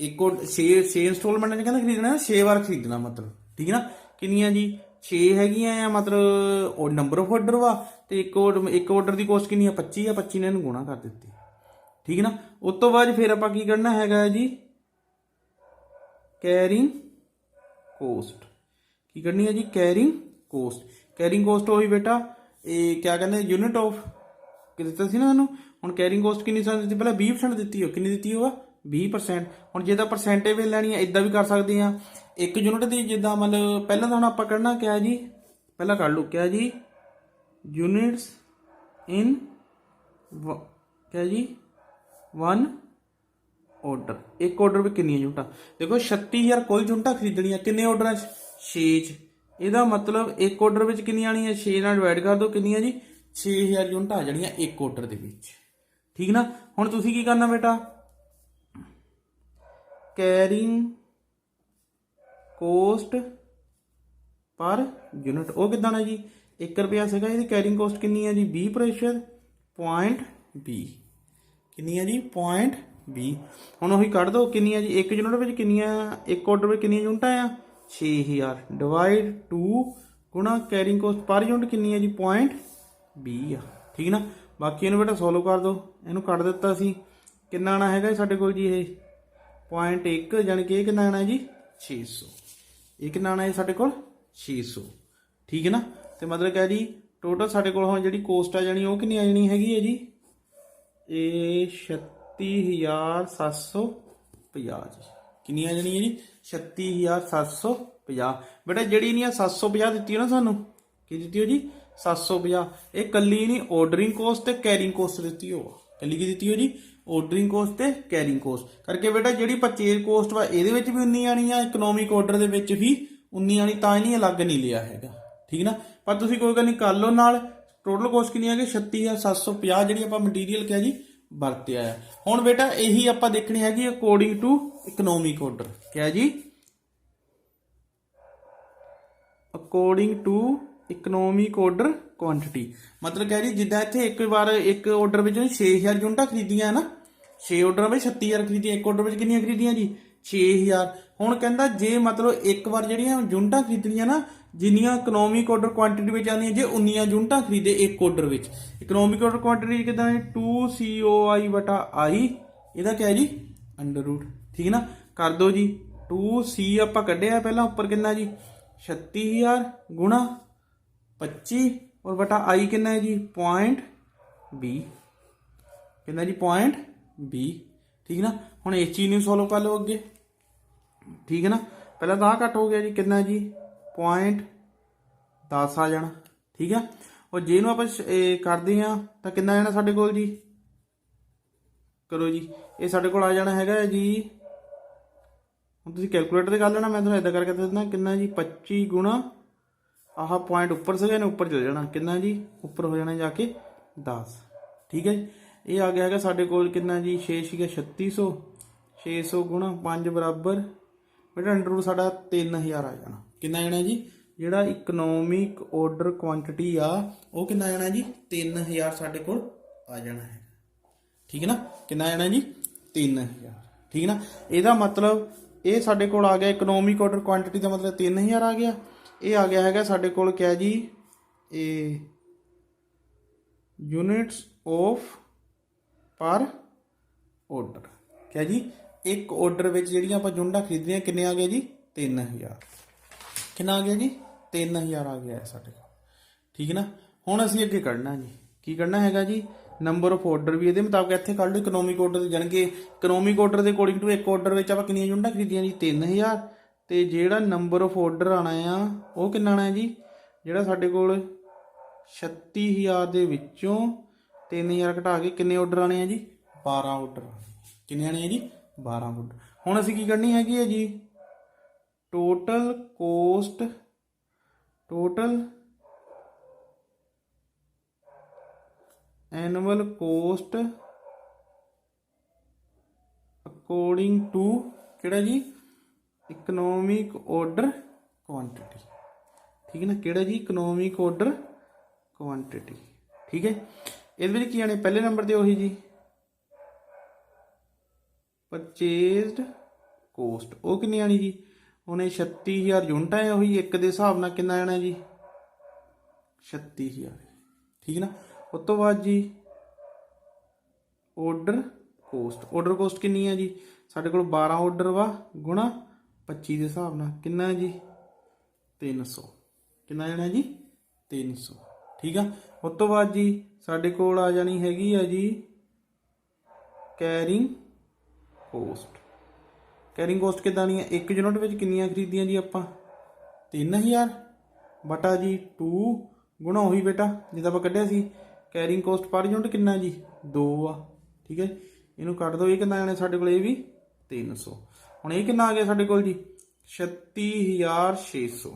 ਇੱਕ 6 ਇੰਸਟਾਲਮੈਂਟਾਂ 'ਚ ਕਹਿੰਦਾ ਖਰੀਦਣਾ 6 ਵਾਰ ਖਰੀਦਣਾ ਮਤਲਬ ਠੀਕ ਹੈ ਨਾ ਕਿੰਨੀਆਂ ਜੀ 6 ਹੈਗੀਆਂ ਆ ਮਤਲਬ ਉਹ ਨੰਬਰ ਆਫ ਆਰਡਰ ਵਾ ਤੇ ਇੱਕ ਆਰਡਰ ਦੀ ਕੋਸਟ ਕਿੰਨੀ ਆ 25 ਆ 25 ਨੇ ਇਹਨੂੰ ਗੁਣਾ ਕਰ ਦਿੱਤੀ ਠੀਕ ਨਾ ਉਸ ਤੋਂ ਬਾਅਦ ਫਿਰ ਆਪਾਂ ਕੀ ਕਰਨਾ ਹੈਗਾ ਜੀ ਕੈਰਿੰਗ ਕੋਸਟ ਕੀ ਕਰਨੀ ਹੈ ਜੀ ਕੈਰਿੰਗ ਕੋਸਟ ਹੋਈ ਬੇਟਾ ਇਹ ਕਿਆ ਕਹਿੰਦੇ ਯੂਨਿਟ ਆਫ ਕਿ ਦਿੱਤਾ ਸੀ ਨਾ ਤੁਹਾਨੂੰ ਹੁਣ ਕੈਰਿੰਗ ਕੋਸਟ ਕਿੰਨੀ ਸਾਨੂੰ ਦਿੱਤੀ ਪਹਿਲਾਂ 20% ਦਿੱਤੀ ਹੋ ਕਿੰਨੀ ਦਿੱਤੀ ਹੋਗਾ 20% ਹੁਣ ਜੇ ਤਾਂ ਪਰਸੈਂਟੇਜ ਲੈਣੀ ਹੈ ਇਦਾਂ ਵੀ ਕਰ ਸਕਦੇ ਆ ਇੱਕ ਯੂਨਿਟ ਦੀ ਜਿੱਦਾਂ ਮਤਲਬ ਪਹਿਲਾਂ ਤਾਂ ਹੁਣ ਆਪਾਂ ਕਰਨਾ ਕਿਆ ਜੀ ਪਹਿਲਾਂ ਕਰ ਲਓ ਕਿਆ ਜੀ ਯੂਨਿਟਸ ਇਨ ਕਿਆ ਜੀ 1 ਆਰਡਰ ਇੱਕ ਆਰਡਰ ਵਿੱਚ ਕਿੰਨੀਆਂ ਯੂਨਿਟਾਂ ਦੇਖੋ 36000 ਕੁੱਲ ਯੂਨਿਟਾਂ ਖਰੀਦਣੀਆਂ ਕਿੰਨੇ ਆਰਡਰਾਂ 'ਚ 6 'ਚ ਇਹਦਾ ਮਤਲਬ ਇੱਕ ਆਰਡਰ ਵਿੱਚ ਕਿੰਨੀਆਂ ਆਣੀਆਂ 6 ਨਾਲ ਡਿਵਾਈਡ ਕਰ ਦਿਓ ਕਿੰਨੀਆਂ ਜੀ 6000 ਯੂਨਿਟਾਂ ਆ ਜਾਣੀਆਂ ਇੱਕ ਆਰਡਰ ਦੇ ਵਿੱਚ ਠੀਕ ਨਾ ਹੁਣ ਤੁਸੀਂ ਕੀ ਕਰਨਾ ਬੇਟਾ ਕੈਰਿੰਗ ਕੋਸਟ ਪਰ ਯੂਨਿਟ ਉਹ ਕਿੱਦਾਂ ਹੈ ਜੀ 1 ਰੁਪਿਆ ਸੀਗਾ ਇਹਦੀ ਕੈਰਿੰਗ ਕੋਸਟ ਕਿੰਨੀ ਹੈ ਜੀ 20% ਪੁਆਇੰਟ 20 ਕਿੰਨੀ ਹੈ ਜੀ ਪੁਆਇੰਟ 20 ਹੁਣ ਉਹੀ ਕੱਢ ਦਿਓ ਕਿੰਨੀਆਂ ਜੀ ਇੱਕ ਯੂਨਿਟ ਵਿੱਚ ਕਿੰਨੀਆਂ ਇੱਕ ਆਰਡਰ ਵਿੱਚ ਕਿੰਨੀਆਂ ਯੂਨਿਟਾਂ ਆ 6000 ਡਿਵਾਈਡ 2 ਗੁਣਾ ਕੈਰਿੰਗ ਕੋਸਟ ਪਰ ਯੂਨਿਟ ਕਿੰਨੀ ਹੈ ਜੀ ਪੁਆਇੰਟ 20 ਆ ਠੀਕ ਨਾ ਬਾਕੀ ਇਹਨੂੰ ਬੇਟਾ ਸੋਲਵ ਕਰ ਦਿਓ ਇਹਨੂੰ ਕੱਢ ਦਿੱਤਾ ਸੀ ਕਿੰਨਾ ਆਣਾ ਹੈਗਾ ਸਾਡੇ ਕੋਲ ਜੀ ਇਹ ਪੁਆਇੰਟ 1 ਜਾਣੀ ਕਿ ਇਹ ਕਿੰਨਾ ਆਣਾ ਜੀ 600 ਇਹ ਕਿੰਨਾ ਆਣਾ ਹੈ ਸਾਡੇ ਕੋਲ 600 ਠੀਕ ਹੈ ਨਾ ਤੇ ਮਤਲਬ ਕਿਹਾ ਜੀ ਟੋਟਲ ਸਾਡੇ ਕੋਲ ਹੁਣ ਜਿਹੜੀ ਕੋਸਟ ਆ ਜਾਣੀ ਉਹ ਕਿੰਨੀ ਆ ਜਾਣੀ ਹੈਗੀ ਹੈ ਜੀ ਇਹ 36750 ਜੀ ਕਿੰਨੀ ਆ ਜਾਣੀ ਹੈ ਜੀ 36750 ਬੇਟਾ ਜਿਹੜੀ ਨਹੀਂ ਆ 750 ਦਿੱਤੀ ਹੈ ਨਾ ਸਾਨੂੰ ਕੀ ਦਿੱਤੀ ਹੋ ਜੀ 750 ਇਹ ਕੱਲੀ ਨਹੀਂ ਆਰਡਰਿੰਗ ਕੋਸਟ ਤੇ ਕੈਰਿੰਗ ਕੋਸਟ ਦਿੱਤੀ ਹੋ ਕੱਲੀ ਕੀ ਦਿੱਤੀ ਹੋ ਜੀ ਆਰਡਰਿੰਗ ਕੋਸਟ ਤੇ ਕੈਰਿੰਗ ਕੋਸਟ ਕਰਕੇ ਬੇਟਾ ਜਿਹੜੀ ਪਰਚੇਜ਼ ਕੋਸਟ ਵਾ ਇਹਦੇ ਵਿੱਚ ਵੀ ਉਨੀ ਆਣੀ ਆ ਇਕਨੋਮਿਕ ਆਰਡਰ ਦੇ ਵਿੱਚ ਵੀ ਉਨੀ ਆਣੀ ਤਾਂ ਹੀ ਨਹੀਂ ਅਲੱਗ ਨਹੀਂ ਲਿਆ ਹੈਗਾ ਠੀਕ ਨਾ ਪਰ ਤੁਸੀਂ ਕੋਈ ਗੱਲ ਨਹੀਂ ਕਰ ਲਓ ਨਾਲ ਟੋਟਲ ਕੋਸਟ ਕਿੰਨੀ ਹੈਗੀ 36750 ਜਿਹੜੀ ਆਪਾਂ ਮਟੀਰੀਅਲ ਕਿਹਾ ਜੀ ਵਰਤਿਆ ਆ ਹੁਣ ਬੇਟਾ ਇਹੀ ਆਪਾਂ ਦੇਖਣੀ ਹੈਗੀ ਅਕੋਰਡਿੰਗ ਟੂ ਇਕਨੋਮਿਕ ਆਰਡਰ ਕਿਹਾ ਜੀ according to economic order quantity ਮਤਲਬ ਕਹਿ ਜੀ ਜਿੱਦਾਂ ਇੱਥੇ ਇੱਕ ਵਾਰ ਇੱਕ ਆਰਡਰ ਵਿੱਚ 6000 ਯੂਨਿਟਾਂ ਖਰੀਦੀਆਂ ਨਾ 6 ਆਰਡਰ ਵਿੱਚ 36000 ਖਰੀਦੀਆਂ, ਇੱਕ ਆਰਡਰ ਵਿੱਚ ਕਿੰਨੀਆਂ ਖਰੀਦੀਆਂ ਜੀ 6000। ਹੁਣ ਕਹਿੰਦਾ ਜੇ ਮਤਲਬ ਇੱਕ ਵਾਰ ਜਿਹੜੀਆਂ ਯੂਨਿਟਾਂ ਖਰੀਦਣੀਆਂ ਨਾ, ਜਿੰਨੀਆਂ ਇਕਨੋਮਿਕ ਆਰਡਰ ਕੁਆਂਟੀਟੀ ਵਿੱਚ ਆਉਂਦੀਆਂ, ਜੇ ਉਨੀਆਂ ਯੂਨਿਟਾਂ ਖਰੀਦੇ ਇੱਕ ਆਰਡਰ ਵਿੱਚ। ਇਕਨੋਮਿਕ ਆਰਡਰ ਕੁਆਂਟੀਟੀ ਕਿਦਾਂ ਹੈ 2COI/I, ਇਹਦਾ ਕੀ ਹੈ ਜੀ ਅੰਡਰ ਰੂਟ। ਠੀਕ ਨਾ, ਕਰ ਦੋ ਜੀ 2C ਆਪਾਂ ਕੱਢਿਆ ਪਹਿਲਾਂ, ਉੱਪਰ ਕਿੰਨਾ ਜੀ 36000 ਗੁਣਾ 25 ਔਰ ਬਟਾ I ਕਿੰਨਾ ਹੈ ਜੀ 0.20, ਕਿੰਨਾ ਜੀ 0.20। ਠੀਕ ਨਾ, ਹੁਣ ਇਸ ਚੀਜ਼ ਨੂੰ ਸੋਲਵ ਕਰ ਲਓ ਅੱਗੇ। ਠੀਕ ਹੈ ਨਾ, ਪਹਿਲਾਂ ਤਾਂ ਘੱਟ ਹੋ ਗਿਆ ਜੀ ਕਿੰਨਾ ਜੀ 0.10 ਆ ਜਾਣਾ। ਠੀਕ ਆ, ਔਰ ਜੇ ਨੂੰ ਆਪਾਂ ਕਰਦੇ ਹਾਂ ਤਾਂ ਕਿੰਨਾ ਜਾਣਾ ਸਾਡੇ ਕੋਲ ਜੀ, ਕਰੋ ਜੀ, ਇਹ ਸਾਡੇ ਕੋਲ ਆ ਜਾਣਾ ਹੈਗਾ ਜੀ, ਹੁਣ ਤੁਸੀਂ ਕੈਲਕੂਲੇਟਰ ਤੇ ਕਰ ਲੈਣਾ, ਮੈਂ ਤੁਹਾਨੂੰ ਇੱਦਾਂ ਕਰਕੇ ਦੱਸਣਾ ਕਿੰਨਾ ਜੀ 25 ਗੁਣਾ ਆਹ ਪੁਆਇੰਟ ਉੱਪਰ ਸੀਗਾ, ਇਹਨੇ ਉੱਪਰ ਚਲ ਜਾਣਾ ਕਿੰਨਾ ਜੀ, ਉੱਪਰ ਹੋ ਜਾਣਾ ਜਾ ਕੇ 10। ਠੀਕ ਹੈ ਜੀ, ਇਹ ਆ ਗਿਆ ਹੈਗਾ ਸਾਡੇ ਕੋਲ ਕਿੰਨਾ ਜੀ 6 ਸੀਗਾ 3600, 600 ਗੁਣਾ 5 ਬਰਾਬਰ ਬੇਟਾ ਅੰਡਰ ਰੂਟ ਸਾਡਾ 3000 ਆ ਜਾਣਾ। ਕਿੰਨਾ ਜਾਣਾ ਜੀ, ਜਿਹੜਾ ਇਕਨੋਮਿਕ ਆਰਡਰ ਕੁਆਂਟੀਟੀ ਆ ਉਹ ਕਿੰਨਾ ਜਾਣਾ ਜੀ 3000 ਸਾਡੇ ਕੋਲ ਆ ਜਾਣਾ ਹੈ। ਠੀਕ ਹੈ ਨਾ, ਕਿੰਨਾ ਜਾਣਾ ਜੀ 3000। ਠੀਕ ਨਾ, ਇਹਦਾ ਮਤਲਬ ਇਹ ਸਾਡੇ ਕੋਲ ਆ ਗਿਆ ਇਕਨੋਮਿਕ ਆਰਡਰ ਕੁਆਂਟੀਟੀ ਦਾ ਮਤਲਬ 3000 ਆ ਗਿਆ। ਇਹ ਆ ਗਿਆ ਹੈਗਾ ਸਾਡੇ ਕੋਲ ਕਿਆ ਜੀ, ਇਹ ਯੂਨਿਟਸ ਆਫ ਪਰ ਆਰਡਰ। ਕਿਆ ਜੀ, ਇੱਕ ਆਰਡਰ ਵਿੱਚ ਜਿਹੜੀਆਂ ਆਪਾਂ ਯੂਨਿਟਾਂ ਖਰੀਦਣੀਆਂ ਕਿੰਨੇ ਆ ਗਏ ਜੀ 3000। ਕਿੰਨਾ ਆ ਗਿਆ ਜੀ 3000 ਆ ਗਿਆ ਸਾਡੇ ਕੋਲ। ਠੀਕ ਨਾ, ਹੁਣ ਅਸੀਂ ਅੱਗੇ ਕੱਢਣਾ ਜੀ, ਕੀ ਕੱਢਣਾ ਹੈਗਾ ਜੀ ਨੰਬਰ ਆਫ ਆਰਡਰ ਵੀ ਇਹਦੇ ਮੁਤਾਬਕ ਇੱਥੇ ਕੱਢ ਲਓ। ਇਕਨੋਮਿਕ ਆਰਡਰ ਦੇ ਜਾਣਗੇ, ਇਕਨੋਮਿਕ ਆਰਡਰ ਦੇ ਅਕੋਰਡਿੰਗ ਟੂ ਇੱਕ ਆਰਡਰ ਵਿੱਚ ਆਪਾਂ ਕਿੰਨੀਆਂ ਯੂਨਿਟਾਂ ਖਰੀਦੀਆਂ ਜੀ 3000, ਤੇ ਜਿਹੜਾ ਨੰਬਰ ਆਫ ਆਰਡਰ ਆਣਾ ਆ ਉਹ ਕਿੰਨਾ ਆਣਾ ਜੀ, ਜਿਹੜਾ ਸਾਡੇ ਕੋਲ 36000 ਦੇ ਵਿੱਚੋਂ 3000 ਘਟਾ ਕੇ ਕਿੰਨੇ ਆਰਡਰ ਆਣੇ ਆ ਜੀ 12 ਆਰਡਰ। ਕਿੰਨੇ ਆਣੇ ਆ ਜੀ 12 ਆਰਡਰ। ਹੁਣ ਅਸੀਂ ਕੀ ਕਰਨੀ ਹੈਗੀ ਹੈ ਜੀ total cost, total annual cost according to ਕਿਹੜਾ ਜੀ ਇਕਨੋਮਿਕ ਆਰਡਰ ਕੁਆਂਟੀਟੀ। ਠੀਕ ਹੈ ਨਾ, ਕਿਹੜਾ ਜੀ ਇਕਨੋਮਿਕ ਆਰਡਰ ਕੁਆਂਟੀਟੀ। ਠੀਕ ਹੈ, ਇਹਦੇ ਵਿੱਚ ਕੀ ਆਣੇ ਪਹਿਲੇ ਨੰਬਰ ਤੇ ਉਹੀ ਜੀ ਪਰਚੇਜ਼ਡ ਕੋਸਟ, ਉਹ ਕਿੰਨੀ ਆਣੀ ਜੀ ਉਹਨੇ 36000 ਯੂਨਿਟਾਂ ਹੈ, ਉਹੀ ਇੱਕ ਦੇ ਹਿਸਾਬ ਨਾਲ ਕਿੰਨਾ ਆਣਾ ਜੀ 36000। ਠੀਕ ਨਾ, ਉਸ ਤੋਂ ਬਾਅਦ ਜੀ ਆਰਡਰ ਕੋਸਟ, ਆਰਡਰ ਕੋਸਟ ਕਿੰਨੀ ਹੈ ਜੀ ਸਾਡੇ ਕੋਲ 12 ਆਰਡਰ ਵਾ ਗੁਣਾ 25 ਦੇ ਹਿਸਾਬ ਨਾਲ ਕਿੰਨਾ ਜੀ 300। ਕਿੰਨਾ ਜਾਣਾ ਜੀ 300। ਠੀਕ ਆ, ਉਸ ਤੋਂ ਬਾਅਦ ਜੀ ਸਾਡੇ ਕੋਲ ਆ ਜਾਣੀ ਹੈਗੀ ਆ ਜੀ ਕੈਰਿੰਗ ਕੋਸਟ। ਕੈਰਿੰਗ ਕੋਸਟ ਕਿੱਦਾਂ ਦੀ ਹੈ, ਇੱਕ ਯੂਨਿਟ ਵਿੱਚ ਕਿੰਨੀਆਂ ਖਰੀਦੀਆਂ ਜੀ ਆਪਾਂ 3000 ਬਟਾ ਜੀ 2 ਗੁਣਾ ਉਹੀ ਬੇਟਾ ਜਿੱਦਾਂ ਆਪਾਂ ਕੱਢਿਆ ਸੀ ਕੈਰਿੰਗ ਕੋਸਟ ਪਰ ਯੂਨਿਟ ਕਿੰਨਾ ਜੀ 2 ਆ। ਠੀਕ ਹੈ, ਇਹਨੂੰ ਕੱਢ ਦਿਓ, ਇਹ ਕਿੰਨਾ ਆਣੇ ਸਾਡੇ ਕੋਲ ਇਹ ਵੀ 300। ਹੁਣ ਇਹ ਕਿੰਨਾ ਆ ਗਿਆ ਸਾਡੇ ਕੋਲ ਜੀ 36600।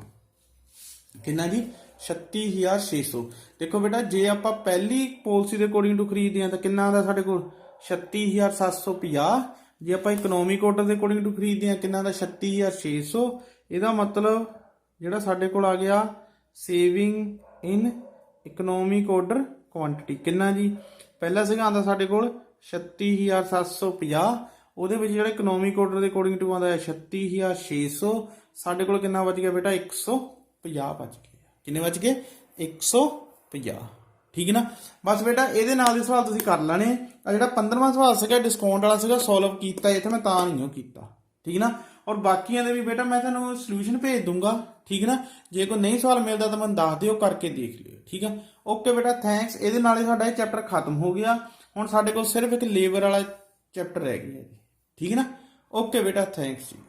ਕਿੰਨਾ ਜੀ 36600। ਦੇਖੋ ਬੇਟਾ ਜੇ ਆਪਾਂ ਪਹਿਲੀ ਪਾਲਿਸੀ ਦੇ ਅਕੋਰਡਿੰਗ ਟੂ ਖਰੀਦਦੇ ਹਾਂ ਤਾਂ ਕਿੰਨਾ ਆਉਂਦਾ ਸਾਡੇ ਕੋਲ 36750। ਜੇ ਆਪਾਂ ਇਕਨੋਮਿਕ ਆਰਡਰ ਦੇ ਅਕੋਰਡਿੰਗ ਟੂ ਖਰੀਦਦੇ ਹਾਂ ਕਿੰਨਾ ਦਾ 36600। ਇਹਦਾ ਮਤਲਬ ਜਿਹੜਾ ਸਾਡੇ ਕੋਲ ਆ ਗਿਆ ਸੇਵਿੰਗ ਇਨ ਇਕਨੋਮਿਕ ਆਰਡਰ ਕੁਆਂਟੀਟੀ ਕਿੰਨਾ ਜੀ, ਪਹਿਲਾ ਸੀਗਾ ਆਉਂਦਾ ਸਾਡੇ ਕੋਲ 36750, ਉਹਦੇ ਵਿੱਚ ਜਿਹੜਾ ਇਕਨੋਮਿਕ ਆਰਡਰ ਦੇ ਅਕੋਰਡਿੰਗ ਟੂ ਆਉਂਦਾ ਹੈ 36600। ਸਾਡੇ ਕੋਲ ਕਿੰਨਾ ਬਚ ਗਿਆ ਬੇਟਾ 150 ਬਚ ਗਿਆ। ਕਿੰਨੇ ਬਚ ਗਏ 150। ਠੀਕ ਹੈ ਨਾ, ਬਸ ਬੇਟਾ ਇਹਦੇ ਨਾਲ ਦੇ ਸਵਾਲ ਤੁਸੀਂ ਕਰ ਲੈਣੇ ਆ। ਜਿਹੜਾ 15ਵਾਂ ਸਵਾਲ ਸੀਗਾ ਡਿਸਕਾਊਂਟ ਵਾਲਾ ਸੀਗਾ ਸੋਲਵ ਕੀਤਾ ਇੱਥੇ ਮੈਂ ਤਾਂ ਨਹੀਂ ਉਹ ਕੀਤਾ। ਠੀਕ ਨਾ, ਔਰ ਬਾਕੀਆਂ ਦੇ ਵੀ ਬੇਟਾ ਮੈਂ ਤੁਹਾਨੂੰ ਸੋਲੂਸ਼ਨ ਭੇਜ ਦੂੰਗਾ। ਠੀਕ ਨਾ, ਜੇ ਕੋਈ ਨਹੀਂ ਸਵਾਲ ਮਿਲਦਾ ਤਾਂ ਮੈਨੂੰ ਦੱਸ ਦਿਓ, ਕਰਕੇ ਦੇਖ ਲਿਓ। ਠੀਕ ਆ, ਓਕੇ ਬੇਟਾ ਥੈਂਕਸ। ਇਹਦੇ ਨਾਲ ਹੀ ਸਾਡਾ ਇਹ ਚੈਪਟਰ ਖਤਮ ਹੋ ਗਿਆ। ਹੁਣ ਸਾਡੇ ਕੋਲ ਸਿਰਫ ਇੱਕ ਲੇਬਰ ਵਾਲਾ ਚੈਪਟਰ ਰਹਿ ਗਿਆ ਜੀ। ਠੀਕ ਹੈ ਨਾ, ਓਕੇ ਬੇਟਾ ਥੈਂਕਸ ਜੀ।